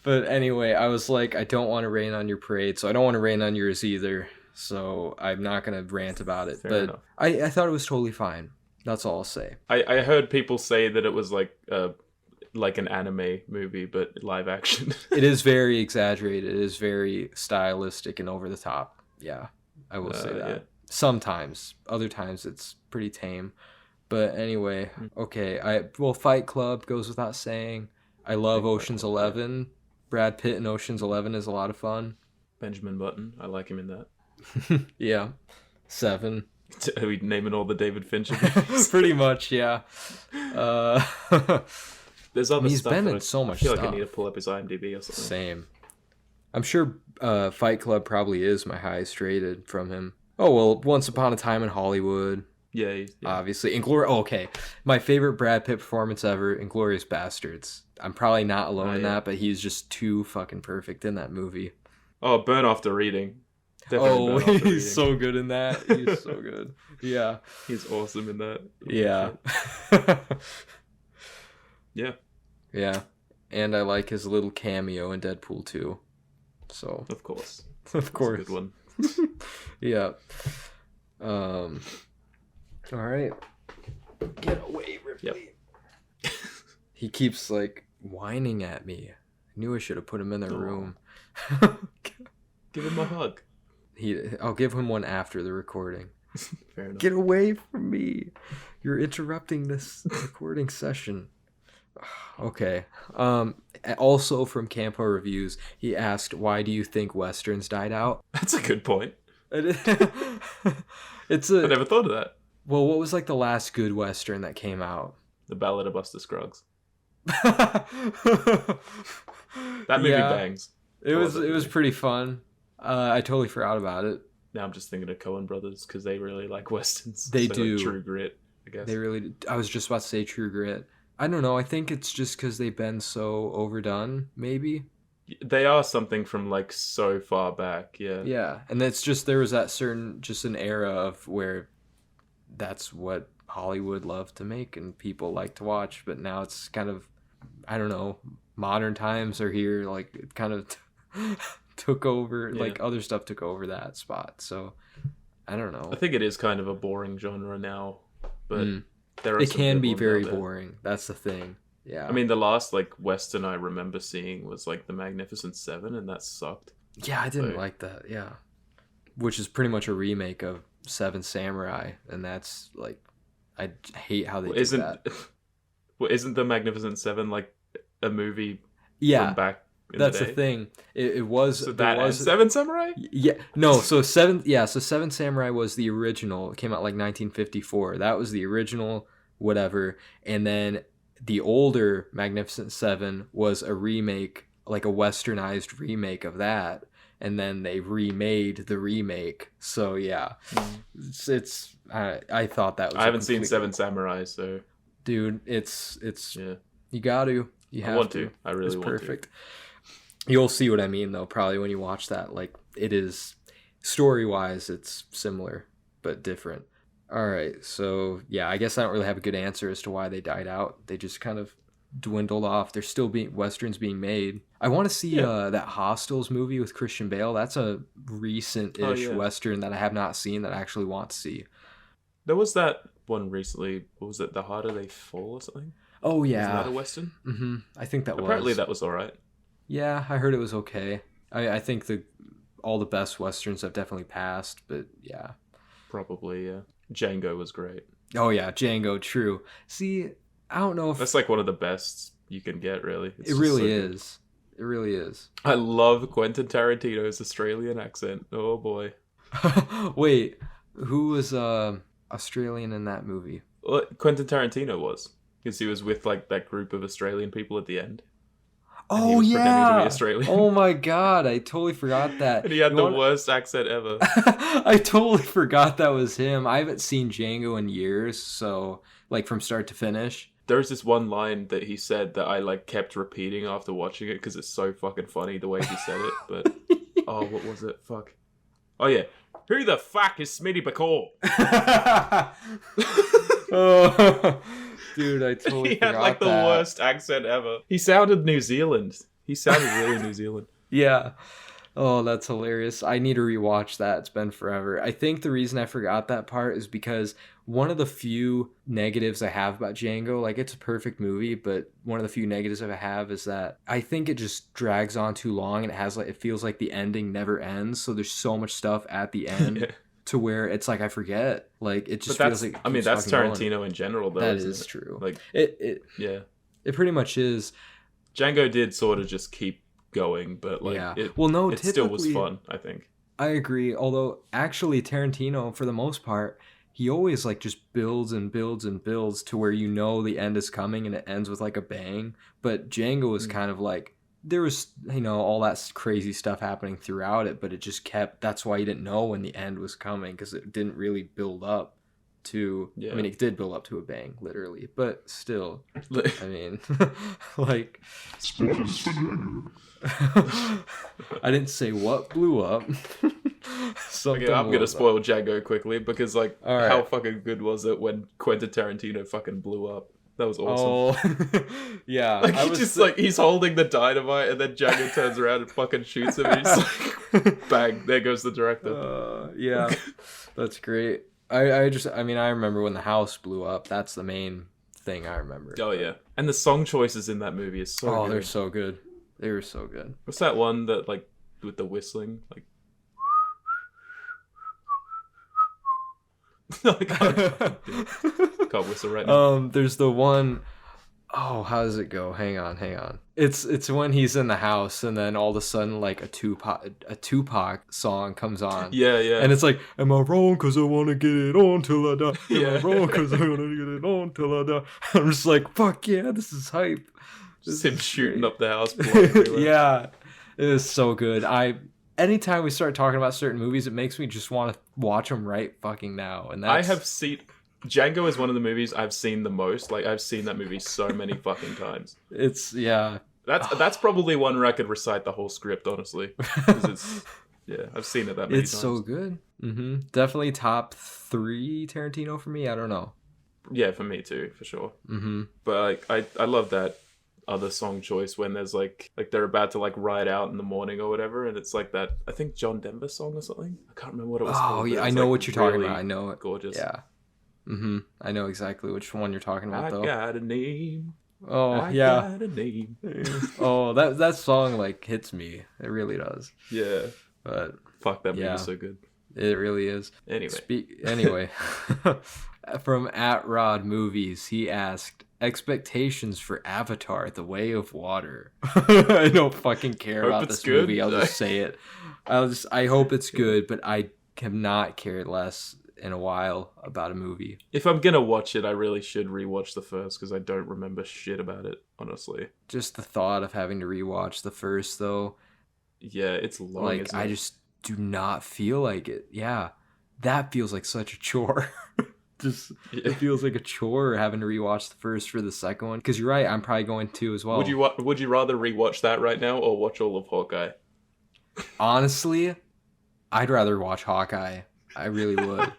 But anyway, I was like, I don't want to rain on your parade, so I don't want to rain on yours either. So I'm not going to rant about it. Fair but enough. I thought it was totally fine. That's all I'll say. I heard people say that it was like an anime movie, but live action. It is very exaggerated. It is very stylistic and over the top. Yeah, I will say that. Yeah. Sometimes. Other times it's pretty tame. But anyway, okay. Fight Club goes without saying. I love Ocean's 11. Brad Pitt in Ocean's 11 is a lot of fun. Benjamin Button. I like him in that. Yeah. 7. Are we naming all the David Fincher movies? Pretty much, yeah. There's other He's stuff. been that in so much I feel stuff. like I need to pull up his IMDb or something. Same. I'm sure Fight Club probably is my highest rated from him. Oh, well, Once Upon a Time in Hollywood. Yeah. Obviously. Okay. My favorite Brad Pitt performance ever, Inglourious Bastards. I'm probably not alone in that, but he's just too fucking perfect in that movie. Oh, Burn After Reading. Definitely Burn After Reading. He's so good in that. He's so good. Yeah. He's awesome in that. Yeah. Yeah. Yeah. And I like his little cameo in Deadpool too. So. Of course. Of course. That's a good one. Yeah. All right. Get away, Ripley. Yep. He keeps like whining at me. I knew I should have put him in the room. Give him a hug. I'll give him one after the recording. Fair enough. Get away from me. You're interrupting this recording session. Okay. Also from Campo Reviews, he asked, why do you think Westerns died out? That's a good point. I It's never thought of that. Well, what was like the last good Western that came out? The Ballad of Buster Scruggs. That movie bangs. It was pretty fun. I totally forgot about it. Now I'm just thinking of Coen Brothers because they really like Westerns. They so, do. Like, True Grit, I guess. They really do. I was just about to say True Grit. I don't know. I think it's just because they've been so overdone, maybe. They are something from like so far back, yeah. Yeah, and it's just there was that certain just an era of where that's what Hollywood loved to make and people like to watch, but now it's kind of, I don't know, modern times are here, like it kind of took over, like other stuff took over that spot. So I don't know. I think it is kind of a boring genre now, but there are it some can good be ones very out there. boring. That's the thing. Yeah. I mean, the last like Western I remember seeing was like The Magnificent Seven, and that sucked. Yeah, I didn't like that. Yeah, which is pretty much a remake of Seven Samurai, and that's like, I hate how they did that. Well, isn't The Magnificent Seven like a movie? Yeah, from back in that's the day? thing. It was. So that was and Seven Samurai. Yeah, no. So Seven Samurai was the original. It came out like 1954. That was the original, whatever, and then the older Magnificent Seven was a remake, like a westernized remake of that, and then they remade the remake. So yeah, it's I thought that was. I haven't seen Seven Samurai, so dude, it's yeah. You have I want to. to. I really it's want perfect. You'll see what I mean though, probably when you watch that. Like it is story wise, it's similar but different. All right, so yeah, I guess I don't really have a good answer as to why they died out. They just kind of dwindled off. There's still westerns being made. I want to see that Hostels movie with Christian Bale. That's a recent-ish western that I have not seen that I actually want to see. There was that one recently. What was it? The Harder They Fall or something? Oh yeah, Isn't that a western? Mm-hmm. I think that Apparently was. that was all right. Yeah, I heard it was okay. I think all the best westerns have definitely passed, but yeah. Probably, yeah. Django was great. Oh yeah, Django, true. See, I don't know if that's like one of the best you can get, really. It really is. It really is. I love Quentin Tarantino's Australian accent. Oh boy. Wait, who was Australian in that movie? Well, Quentin Tarantino was, because he was with like that group of Australian people at the end. Oh yeah, pretending to be Australian. Oh my god, I totally forgot that. And he had worst accent ever. I totally forgot that was him. I haven't seen Django in years, so like from start to finish. There's this one line that he said that I like kept repeating after watching it because it's so fucking funny the way he said it. But oh, what was it? Fuck. Oh yeah. Who the fuck is Smitty McCall? Oh, dude, I totally he forgot had like the that. worst accent ever. He sounded New Zealand. He sounded really New Zealand. Yeah. Oh, that's hilarious. I need to rewatch that. It's been forever. I think the reason I forgot that part is because one of the few negatives I have about Django, like it's a perfect movie, but one of the few negatives I have is that I think it just drags on too long and it feels like the ending never ends. So there's so much stuff at the end to where it's like I forget. Like it just feels like that's Tarantino in general though. That is true. Like it pretty much is. Django did sort of just keep going, but like it still was fun, I think. I agree. Although actually Tarantino, for the most part, he always like just builds and builds and builds to where you know the end is coming and it ends with like a bang. But Django was kind of like there was all that crazy stuff happening throughout it, but it just kept. That's why you didn't know when the end was coming because it didn't really build up to. Yeah. I mean, it did build up to a bang, literally, but still. I mean, like. Spoilers for Django. I didn't say what blew up. Okay, I'm gonna spoil Django quickly because like All right. how fucking good was it when Quentin Tarantino fucking blew up? That was awesome. Oh, yeah. Like like he's holding the dynamite and then Django turns around and fucking shoots him and he's like, bang! There goes the director. Yeah, that's great. I mean, I remember when the house blew up. That's the main thing I remember. Oh yeah, and the song choices in that movie is so good. Oh, they're so good. They were so good. What's that one that like with the whistling like? I can't whistle right now. There's the one oh, how does it go? Hang on. It's when he's in the house and then all of a sudden like a Tupac song comes on. Yeah. And it's like, am I wrong because I want to get it on till I die? Am Yeah. I wrong because I want to get it on till I die? I'm just like, fuck yeah, this is hype. Just him shooting up the house. Everywhere. Yeah, it is so good. Anytime we start talking about certain movies, it makes me just want to watch them right fucking now. And I have seen Django is one of the movies I've seen the most. Like I've seen that movie so many fucking times. That's probably one where I could recite the whole script, honestly. 'Cause I've seen it that many times. It's so good. Definitely top 3 Tarantino for me. I don't know. Yeah, for me too, for sure. But like I love that other song choice when there's like they're about to like ride out in the morning or whatever, and it's like that I think John Denver song or something. I can't remember what it was called. Oh yeah, I know what you're talking about. I know it. Gorgeous. Yeah. I know exactly which one you're talking about though. I got a name. Oh I yeah. got a name. Oh, that song like hits me. It really does. Yeah. But fuck, that movie's so good. It really is. Anyway. From @Rod Movies, he asked expectations for Avatar: The Way of Water. I don't fucking care about this movie. I'll just say it. I hope it's good, but I have not cared less in a while about a movie. If I'm gonna watch it, I really should rewatch the first because I don't remember shit about it, honestly. Just the thought of having to rewatch the first, though. Yeah, it's long. Like, isn't it? I just do not feel like it. Yeah, that feels like such a chore. It feels like a chore having to rewatch the first for the second one. Because you're right, I'm probably going to as well. Would you rather rewatch that right now or watch all of Hawkeye? Honestly, I'd rather watch Hawkeye. I really would.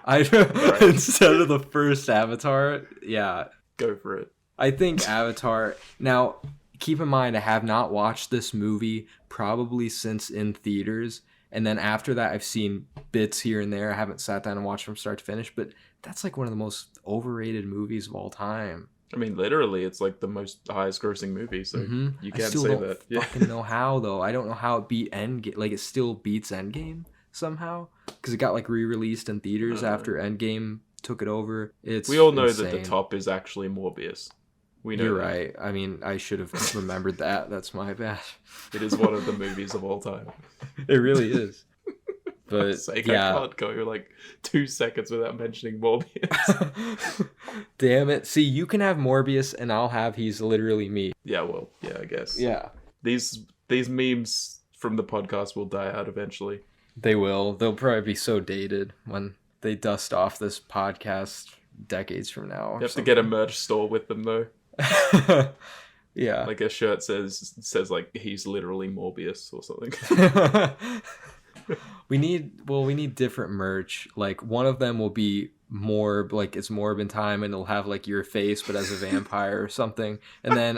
Instead of the first Avatar, yeah. Go for it. I think Avatar. Now, keep in mind, I have not watched this movie probably since in theaters. And then after that, I've seen bits here and there. I haven't sat down and watched from start to finish. But that's like one of the most overrated movies of all time. I mean, literally, it's like the most highest grossing movie. So you can't say that. I fucking know how, though. I don't know how it beat Endgame. Like, it still beats Endgame somehow. Because it got like re-released in theaters after Endgame took it over. We all know insane. that the top is actually Morbius. We know You're that. right. I mean, I should have remembered that. That's my bad. It is one of the movies of all time. It really is. But I yeah, can't go like 2 seconds without mentioning Morbius. Damn it. See, you can have Morbius and I'll have He's Literally Me. Yeah, well, yeah, I guess. Yeah. These memes from the podcast will die out eventually. They will. They'll probably be so dated when they dust off this podcast decades from now. You have to get a merch store with them though. Yeah. Like a shirt says like He's Literally Morbius or something. We need different merch. Like one of them will be more like it's Morbin time and it'll have like your face but as a vampire or something. And then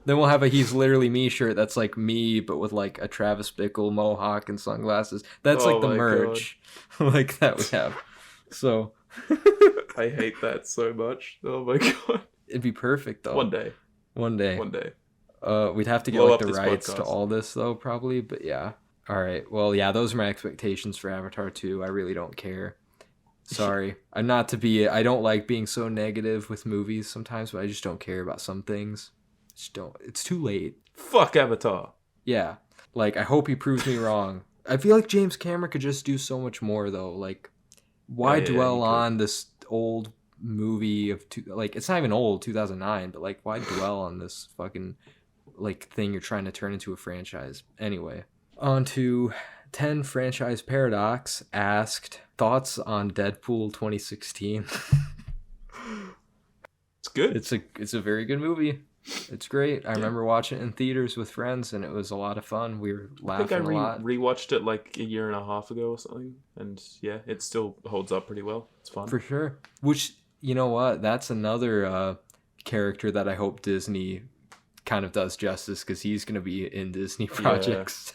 we'll have a He's Literally Me shirt that's like me but with like a Travis Bickle mohawk and sunglasses. That's like the merch like that we have. So I hate that so much. Oh my god. It'd be perfect though. One day. We'd have to get Blow like up the this rights podcast. to all this though, probably. But yeah. All right. Well, yeah, those are my expectations for Avatar 2. I really don't care. Sorry. I don't like being so negative with movies sometimes, but I just don't care about some things. Just don't. It's too late. Fuck Avatar. Yeah. Like, I hope he proves me wrong. I feel like James Cameron could just do so much more though. Like, why Yeah, he dwell could. on this old movie of like it's not even old, 2009, but like why dwell on this fucking like thing you're trying to turn into a franchise? Anyway, on to 10 Franchise Paradox asked thoughts on Deadpool 2016. It's good. It's a very good movie. It's great. I remember watching it in theaters with friends, and it was a lot of fun. We were I think laughing I a lot. rewatched it like a year and a half ago or something, and yeah, it still holds up pretty well. It's fun. For sure. Which, you know what? That's another character that I hope Disney kind of does justice, because he's going to be in Disney projects.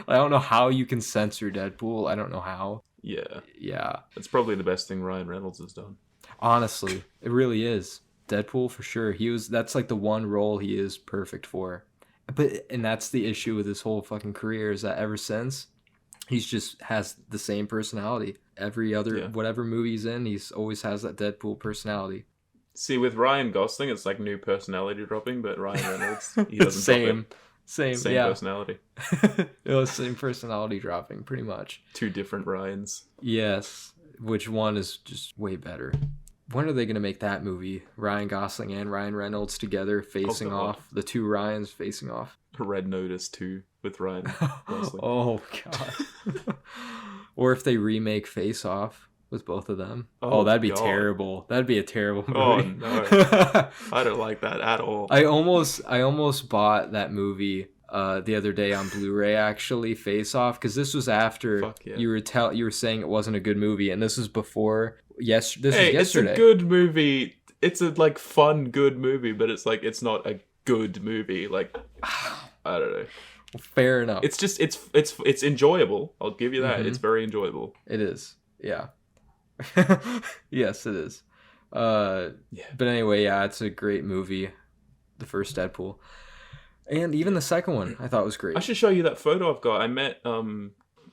I don't know how you can censor Deadpool. I don't know how. Yeah, Yeah. it's probably the best thing Ryan Reynolds has done. Honestly, it really is. Deadpool for sure. That's like the one role he is perfect for. And that's the issue with his whole fucking career, is that ever since he's just has the same personality. Every other whatever movie he's in, he's always has that Deadpool personality. See, with Ryan Gosling, it's like new personality dropping, but Ryan Reynolds, he doesn't drop it. Same Personality. It was same personality dropping, pretty much. Two different Ryans. Yes, which one is just way better. When are they going to make that movie? Ryan Gosling and Ryan Reynolds together facing off. The two Ryans facing off. Red Notice 2 with Ryan Gosling. Oh, God. Or if they remake Face Off with both of them. Oh, that'd be terrible. That'd be a terrible movie. Oh, no. I don't like that at all. I almost bought that movie the other day on Blu-ray, actually, Face Off, because this was after you were saying it wasn't a good movie, and this was before. This was yesterday. It's a good movie. It's a like fun good movie, but it's like it's not a good movie. Like I don't know. Fair enough. It's just it's enjoyable. I'll give you that. Mm-hmm. It's very enjoyable. It is. Yeah. Yes, it is. But anyway, yeah, it's a great movie. The first Deadpool. And even the second one, I thought was great. I should show you that photo I've got. I met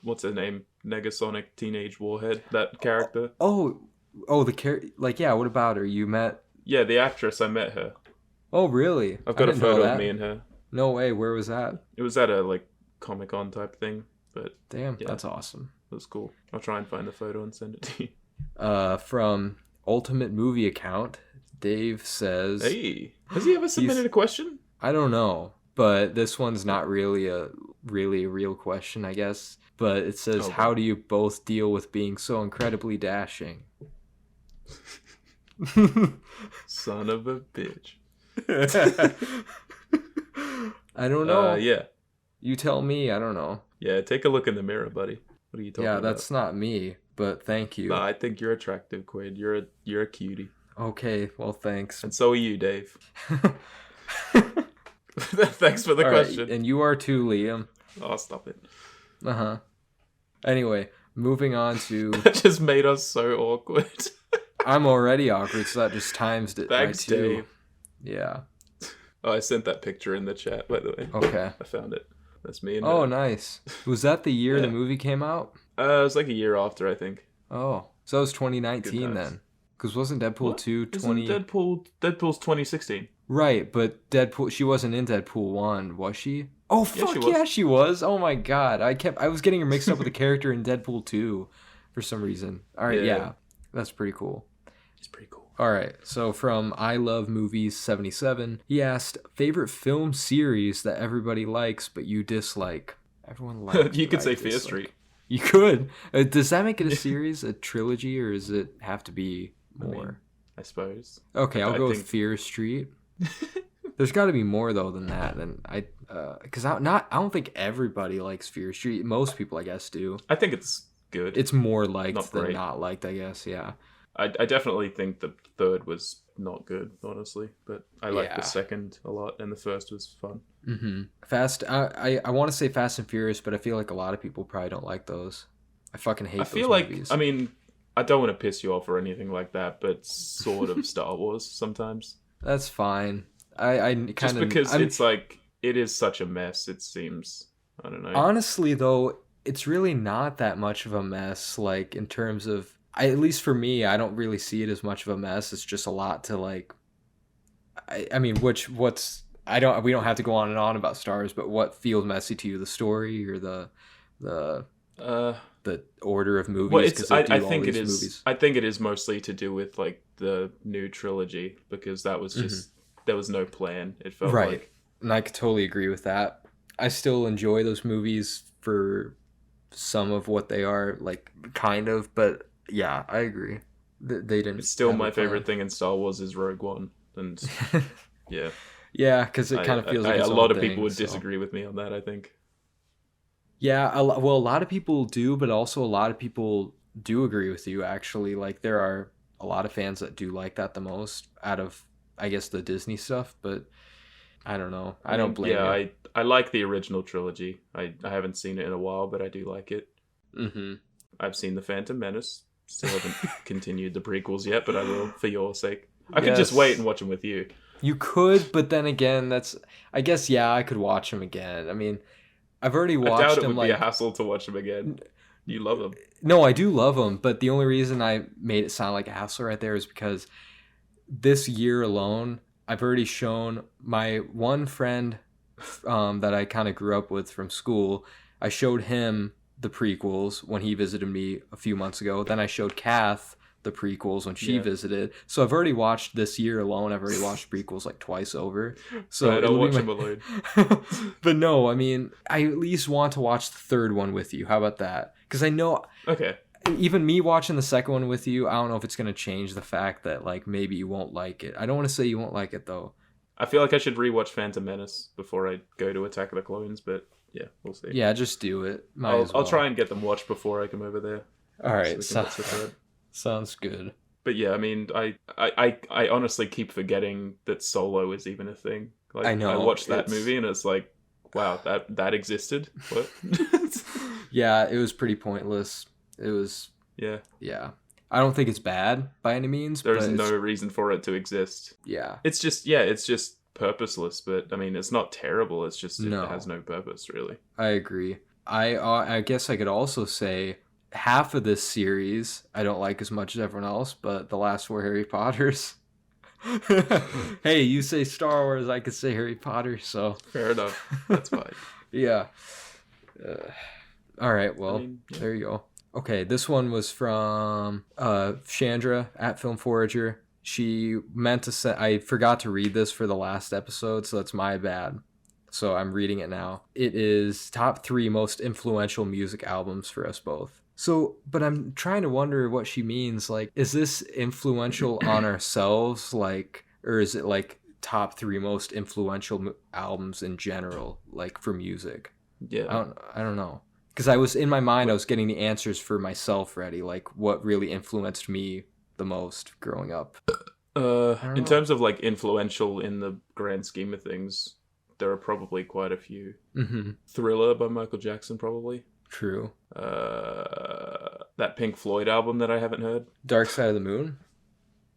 what's her name? Negasonic Teenage Warhead. That character. Oh, the character. Like, yeah. What about her? You met? Yeah, the actress. I met her. Oh, really? I've got a photo of me and her. No way. Where was that? It was at a like Comic-Con type thing. But damn, that's awesome. That's cool. I'll try and find the photo and send it to you. From Ultimate Movie Account, Dave says, "Hey, has he ever submitted a question?" I don't know, but this one's not really a real question, I guess. But it says, "How do you both deal with being so incredibly dashing?" Son of a bitch. I don't know. Yeah. You tell me. I don't know. Yeah, take a look in the mirror, buddy. What are you talking about? Yeah, that's not me, but thank you. Nah, I think you're attractive, Quinn. You're a cutie. Okay, well, thanks. And so are you, Dave. Thanks for the question. And you are too, Liam. Oh, stop it. Uh-huh. Anyway, moving on to... That just made us so awkward. I'm already awkward, so that just times it Thanks, by 2. Dave. Yeah. Oh, I sent that picture in the chat, by the way. Okay. I found it. That's me. And nice. Was that the year the movie came out? It was like a year after, I think. Oh, so it was 2019 then. Because wasn't Deadpool 2 20... Deadpool's 2016. Right, but Deadpool, she wasn't in Deadpool 1, was she? Oh, fuck yeah, she was. Oh my god. I was getting her mixed up with the character in Deadpool 2 for some reason. All right, yeah. That's pretty cool. It's pretty cool. All right, so from I Love Movies 77, he asked, favorite film series that everybody likes but you dislike. Everyone likes. You could say Fear Street. You could. Does that make it a series, a trilogy, or does it have to be more? I suppose. Okay, I'll go with Fear Street. There's got to be more though than that. Because I don't think everybody likes Fear Street. Most people, I guess, do. I think it's good. It's more liked than not liked, I guess. Yeah. I definitely think the third was not good, honestly, but I like the second a lot, and the first was fun. Mm-hmm. I want to say Fast and Furious, but I feel like a lot of people probably don't like those. I fucking hate those movies. I mean, I don't want to piss you off or anything like that, but sort of Star Wars sometimes. That's fine. I kind of... Just because it's like, it is such a mess, it seems. I don't know. Honestly, though, it's really not that much of a mess, like, in terms of... at least for me, I don't really see it as much of a mess. It's just a lot to, like... I mean, we don't have to go on and on about Star Wars, but what feels messy to you? The story or the The order of movies. Well, Because I think it is. Movies. I think it is mostly to do with like the new trilogy, because that was just there was no plan. It felt like, and I could totally agree with that. I still enjoy those movies for some of what they are, like kind of, but yeah, I agree. They didn't. It's still my favorite thing in Star Wars is Rogue One, and yeah, yeah, because it kind of feels like its a lot own of people thing, would disagree with me on that, I think. Yeah, a lot of people do, but also a lot of people do agree with you, actually. Like, there are a lot of fans that do like that the most out of, I guess, the Disney stuff, but I don't know. I don't blame you. I like the original trilogy. I haven't seen it in a while, but I do like it. Mm-hmm. I've seen The Phantom Menace. Still haven't continued the prequels yet, but I will for your sake. I could just wait and watch them with you. You could, but then again, I guess, yeah, I could watch them again. I mean, I've already watched them. I doubt it would be a hassle to watch them again. You love them. No, I do love them, but the only reason I made it sound like a hassle right there is because this year alone, I've already shown my one friend that I kind of grew up with from school. I showed him the prequels when he visited me a few months ago. Then I showed Kath the prequels when she visited. So I've already watched this year alone. I've already watched prequels like twice over. So I don't watch them alone. But no, I mean, I at least want to watch the third one with you. How about that? Because I know. Okay. Even me watching the second one with you, I don't know if it's going to change the fact that like maybe you won't like it. I don't want to say you won't like it though. I feel like I should rewatch Phantom Menace before I go to Attack of the Clones, but yeah, we'll see. Yeah, just do it. I'll try and get them watched before I come over there. All right, sounds good. But yeah, I mean, I honestly keep forgetting that Solo is even a thing. Like, I know. I watched that movie and it's like, wow, that existed. What? Yeah, it was pretty pointless. It was. Yeah. I don't think it's bad by any means. There's no reason for it to exist. Yeah. It's just purposeless, but I mean, it's not terrible. It's just it has no purpose, really. I agree. I guess I could also say half of this series I don't like as much as everyone else, but the last 4 Harry Potters. Hey, you say Star Wars, I could say Harry Potter, so fair enough. That's fine. Yeah. All right. Well, there you go. Okay, this one was from Chandra at Film Forager. She meant to say, I forgot to read this for the last episode, so that's my bad. So I'm reading it now. It is top 3 most influential music albums for us both. So, but I'm trying to wonder what she means. Like, is this influential on ourselves? Like, or is it like top 3 most influential albums in general, like for music? Yeah. I don't know. Because I was in my mind, I was getting the answers for myself ready, like what really influenced me the most growing up. In terms of like influential in the grand scheme of things, there are probably quite a few. Mm-hmm. Thriller by Michael Jackson, probably. True. That Pink Floyd album that I haven't heard. Dark Side of the Moon?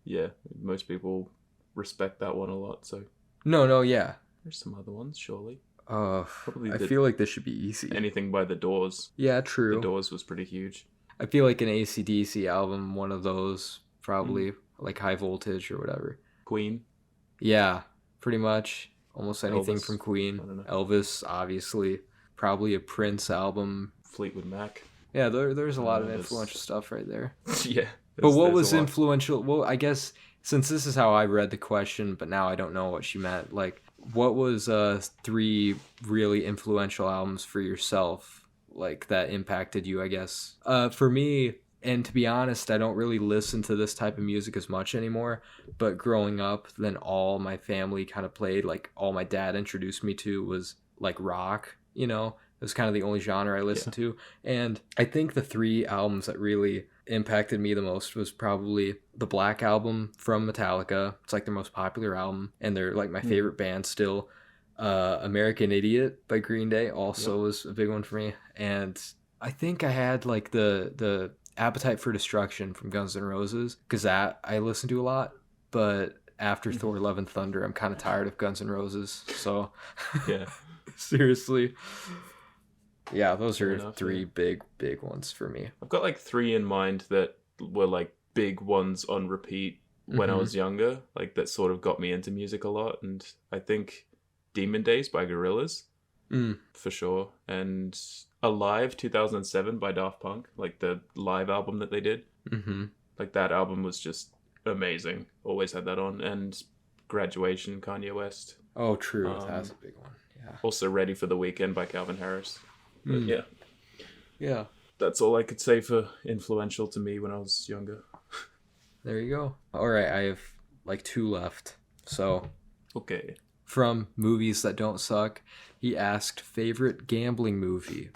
Yeah, most people respect that one a lot, so. No, yeah. There's some other ones, surely. Probably I feel like this should be easy. Anything by The Doors. Yeah, true. The Doors was pretty huge. I feel like an AC/DC album, one of those, probably, like High Voltage or whatever. Queen. Yeah, pretty much. Almost anything Elvis. From Queen. I don't know. Elvis, obviously. Probably a Prince album. Fleetwood Mac. Yeah, there's a lot of influential stuff right there. Yeah. But what was influential? Well, I guess since this is how I read the question, but now I don't know what she meant. Like, what was 3 really influential albums for yourself, like that impacted you? I guess for me, and to be honest, I don't really listen to this type of music as much anymore. But growing up, then all my family kind of played, like all my dad introduced me to was like rock. You know, it was kind of the only genre I listened to, and I think the 3 albums that really impacted me the most was probably the Black Album from Metallica. It's like their most popular album, and they're like my favorite band still. American Idiot by Green Day also was a big one for me, and I think I had like the Appetite for Destruction from Guns N' Roses, because that I listened to a lot. But after Thor: Love and Thunder, I'm kind of tired of Guns N' Roses, so yeah. Seriously. Yeah, those are enough, 3 big ones for me. I've got like 3 in mind that were like big ones on repeat when I was younger, like that sort of got me into music a lot. And I think Demon Days by Gorillaz. for sure. And Alive 2007 by Daft Punk, like the live album that they did. Mm-hmm. Like that album was just amazing. Always had that on. And Graduation, Kanye West. Oh, true. That's a big one. Yeah. Also Ready for the Weekend by Calvin Harris. But yeah. Yeah. That's all I could say for influential to me when I was younger. There you go. All right, I have like 2 left. So, Okay. from Movies That Don't Suck, he asked favorite gambling movie.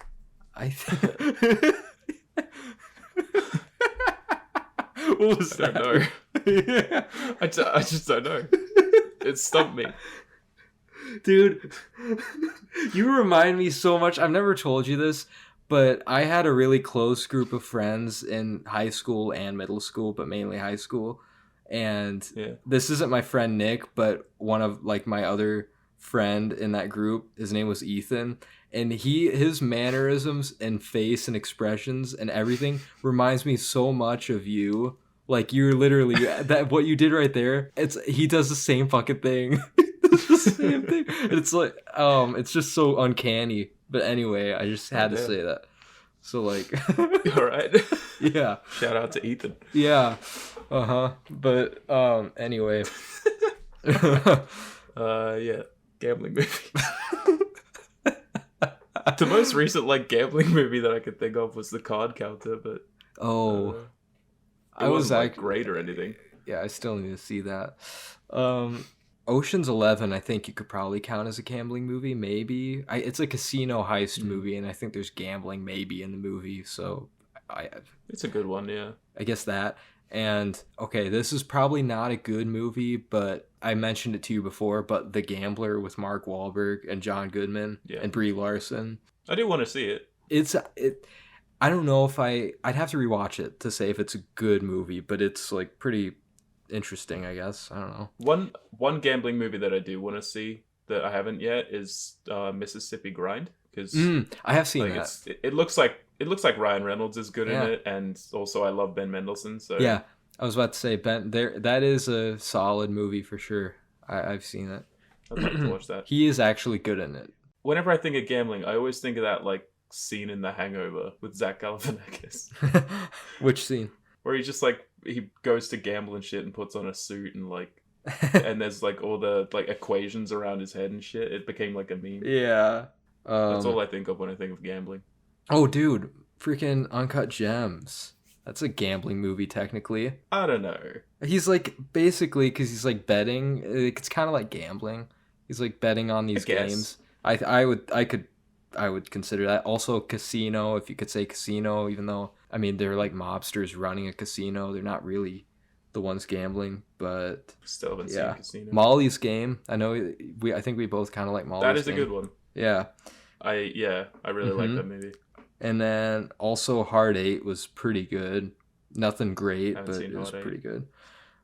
I think. What was that? I don't know. Yeah. I just don't know. It stumped me. Dude, you remind me so much. I've never told you this, but I had a really close group of friends in high school and middle school, but mainly high school. And this isn't my friend Nick, but one of like my other friend in that group, his name was Ethan, and his mannerisms and face and expressions and everything reminds me so much of you. Like you're literally that what you did right there. He does the same fucking thing. The same thing. It's like it's just so uncanny. But anyway, I just had to say that. So like All right. yeah. Shout out to Ethan. Yeah. But anyway. Yeah. Gambling movie. The most recent like gambling movie that I could think of was The Card Counter, but it wasn't like great or anything. Yeah, I still need to see that. Ocean's 11, I think you could probably count as a gambling movie, maybe. It's a casino heist movie, and I think there's gambling maybe in the movie, so it's a good one, yeah. I guess that. And, okay, this is probably not a good movie, but I mentioned it to you before, but The Gambler with Mark Wahlberg and John Goodman and Brie Larson. I do want to see it. I don't know if I'd have to rewatch it to say if it's a good movie, but it's, like, pretty interesting, I guess. I don't know. One gambling movie that I do want to see that I haven't yet is Mississippi Grind, because I have seen that. It looks like Ryan Reynolds is good in it, and also I love Ben Mendelsohn. So yeah, I was about to say Ben. That is a solid movie for sure. I've seen it. I'd like to watch that. He is actually good in it. Whenever I think of gambling, I always think of that like scene in The Hangover with Zach Galifianakis. Which scene? Where he just like he goes to gamble and shit and puts on a suit and like and there's like all the like equations around his head and shit. It became like a meme. Yeah. That's all I think of when I think of gambling. Oh, dude, freaking Uncut Gems. That's a gambling movie, technically. I don't know. He's like basically because he's like betting. It's kind of like gambling. He's like betting on these games. I would consider that also casino, if you could say casino, even though I mean they're like mobsters running a casino. They're not really the ones gambling, but still haven't seen Casino. Molly's Game. I know I think we both kind of like Molly's Game. That is a good one. Yeah. I really like that movie. And then also Hard 8 was pretty good. Nothing great, but it was pretty good.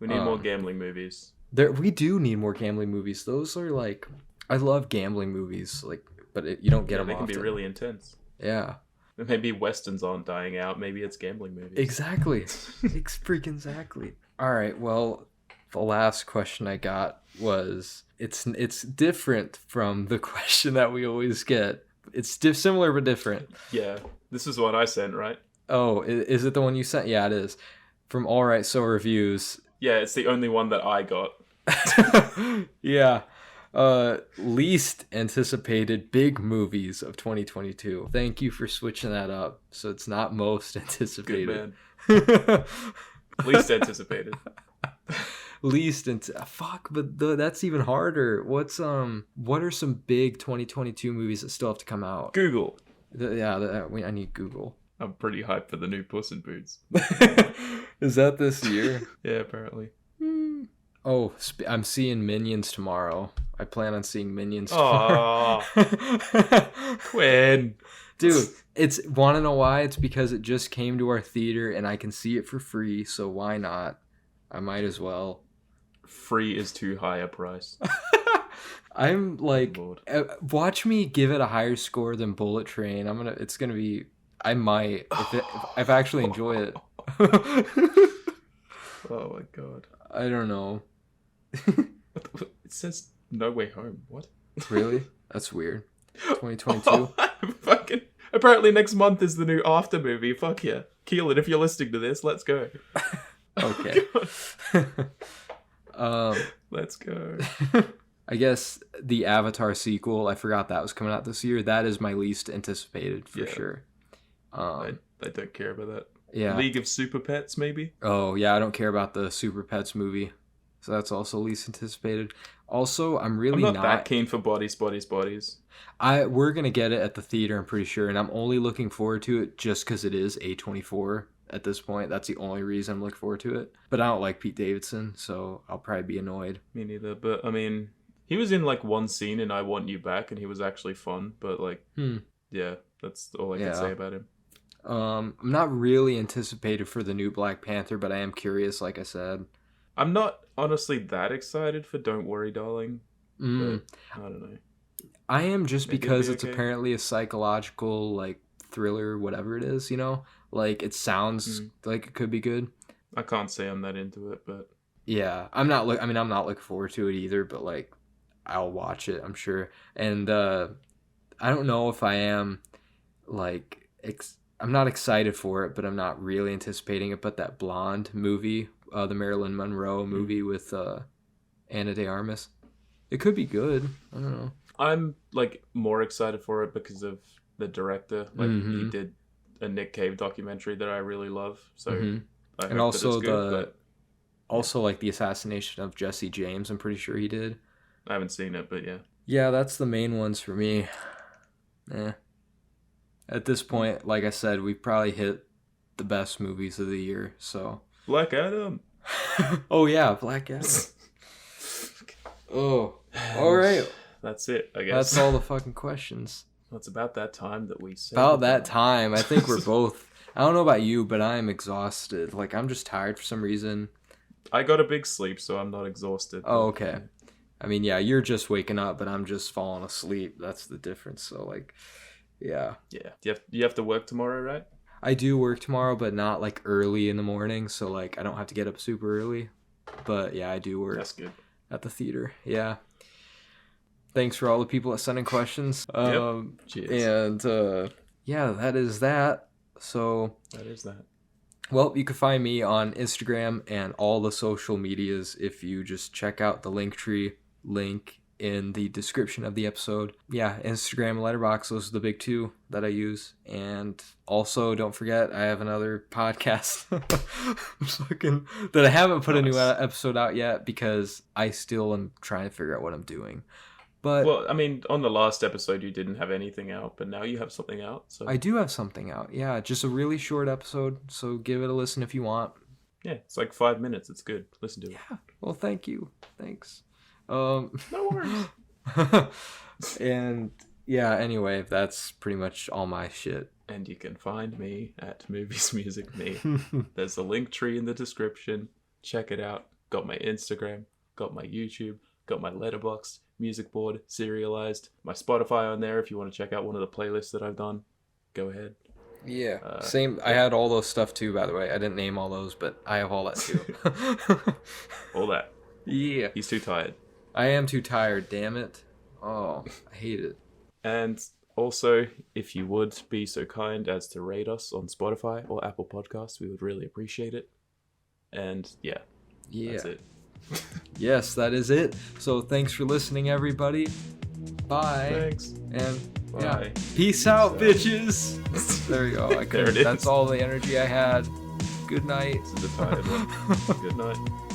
We need more gambling movies. We do need more gambling movies. Those are like, I love gambling movies, like, but you don't get them often. They can be really intense. Yeah. Maybe westerns aren't dying out. Maybe it's gambling movies. Exactly. Exactly. All right. Well, the last question I got was it's different from the question that we always get. It's similar but different. Yeah. This is what I sent, right? Oh, is it the one you sent? Yeah, it is. From All Right So Reviews. Yeah, it's the only one that I got. Yeah. Least anticipated big movies of 2022. Thank you for switching that up. So it's not most anticipated. Good man. Least anticipated. But that's even harder. What are some big 2022 movies that still have to come out? Google. I need Google. I'm pretty hyped for the new Puss in Boots. Is that this year? Yeah, apparently. Oh, I'm seeing Minions tomorrow. I plan on seeing Minions tomorrow. Quinn. Dude, want to know why? It's because it just came to our theater and I can see it for free, so why not? I might as well. Free is too high a price. I'm like, watch me give it a higher score than Bullet Train. I might if I actually enjoy it. Oh my god. I don't know. It says No Way Home. What? Really? That's weird. 2022. Oh, fucking. Apparently next month is the new After movie. Fuck yeah. Keelan, if you're listening to this, let's go. Okay. Let's go. I guess the Avatar sequel, I forgot that was coming out this year. That is my least anticipated for sure. I don't care about that. Yeah. League of Super Pets, maybe? Oh, yeah, I don't care about the Super Pets movie. So that's also least anticipated. Also, I'm really not that keen for Bodies. We're going to get it at the theater, I'm pretty sure. And I'm only looking forward to it just because it is A24 at this point. That's the only reason I'm looking forward to it. But I don't like Pete Davidson, so I'll probably be annoyed. Me neither. But, I mean, he was in, like, one scene in I Want You Back, and he was actually fun. But, like, yeah, that's all I can say about him. I'm not really anticipated for the new Black Panther, but I am curious, like I said. I'm not honestly that excited for Don't Worry, Darling. But I don't know. I am just Maybe because it'll be it's okay. apparently a psychological, like, thriller, whatever it is, you know? Like, it sounds like it could be good. I can't say I'm that into it, but... Yeah, I'm not looking forward to it either, but, like, I'll watch it, I'm sure. And I don't know if I am, like... I'm not excited for it, but I'm not really anticipating it. But that Blonde movie, the Marilyn Monroe movie with Ana de Armas, it could be good. I don't know. I'm, like, more excited for it because of the director. Like, he did a Nick Cave documentary that I really love. So, I hope also that it's good, also, like, the assassination of Jesse James, I'm pretty sure he did. I haven't seen it, but yeah. Yeah, that's the main ones for me. At this point, like I said, we've probably hit the best movies of the year, so... Black Adam! Oh, yeah, Black Adam. Oh, alright. That's it, I guess. That's all the fucking questions. It's about that time that we say... About that time. I think we're both... I don't know about you, but I'm exhausted. Like, I'm just tired for some reason. I got a big sleep, so I'm not exhausted. Oh, okay. I mean, yeah, you're just waking up, but I'm just falling asleep. That's the difference, so, like... Yeah. You have to work tomorrow, right? I do work tomorrow, but not like early in the morning, so like I don't have to get up super early. But yeah, I do work. That's good. At the theater. Yeah. Thanks for all the people that sent in questions. Cheers. And yeah, that is that. So that is that. Well, you can find me on Instagram and all the social medias if you just check out the Linktree link in the description of the episode. Yeah, Instagram and Letterboxd, those are the big two that I use. And also, don't forget, I have another podcast that I haven't put a new episode out yet because I still am trying to figure out what I'm doing. But well, I mean, on the last episode, you didn't have anything out, but now you have something out. So I do have something out. Yeah, just a really short episode, so give it a listen if you want. Yeah, it's like 5 minutes. It's good. Listen to it. Yeah, well, thank you. Thanks. No worries. And yeah, anyway, that's pretty much all my shit. And you can find me at Movies Music Me. There's a link tree in the description. Check it out. Got my Instagram, got my YouTube, got my Letterboxd, music board, serialized, my Spotify on there if you want to check out one of the playlists that I've done. Go ahead. Yeah, same. I had all those stuff too, by the way. I didn't name all those, but I have all that too. All that. Yeah. He's too tired. I am too tired, damn it. Oh, I hate it. And also, if you would be so kind as to rate us on Spotify or Apple Podcasts, we would really appreciate it. And yeah. That's it. Yes, that is it. So thanks for listening, everybody. Bye. Thanks. And Bye. yeah, peace out, bitches. There we go. There it is. That's all the energy I had. Good night. This is a tired one. Good night.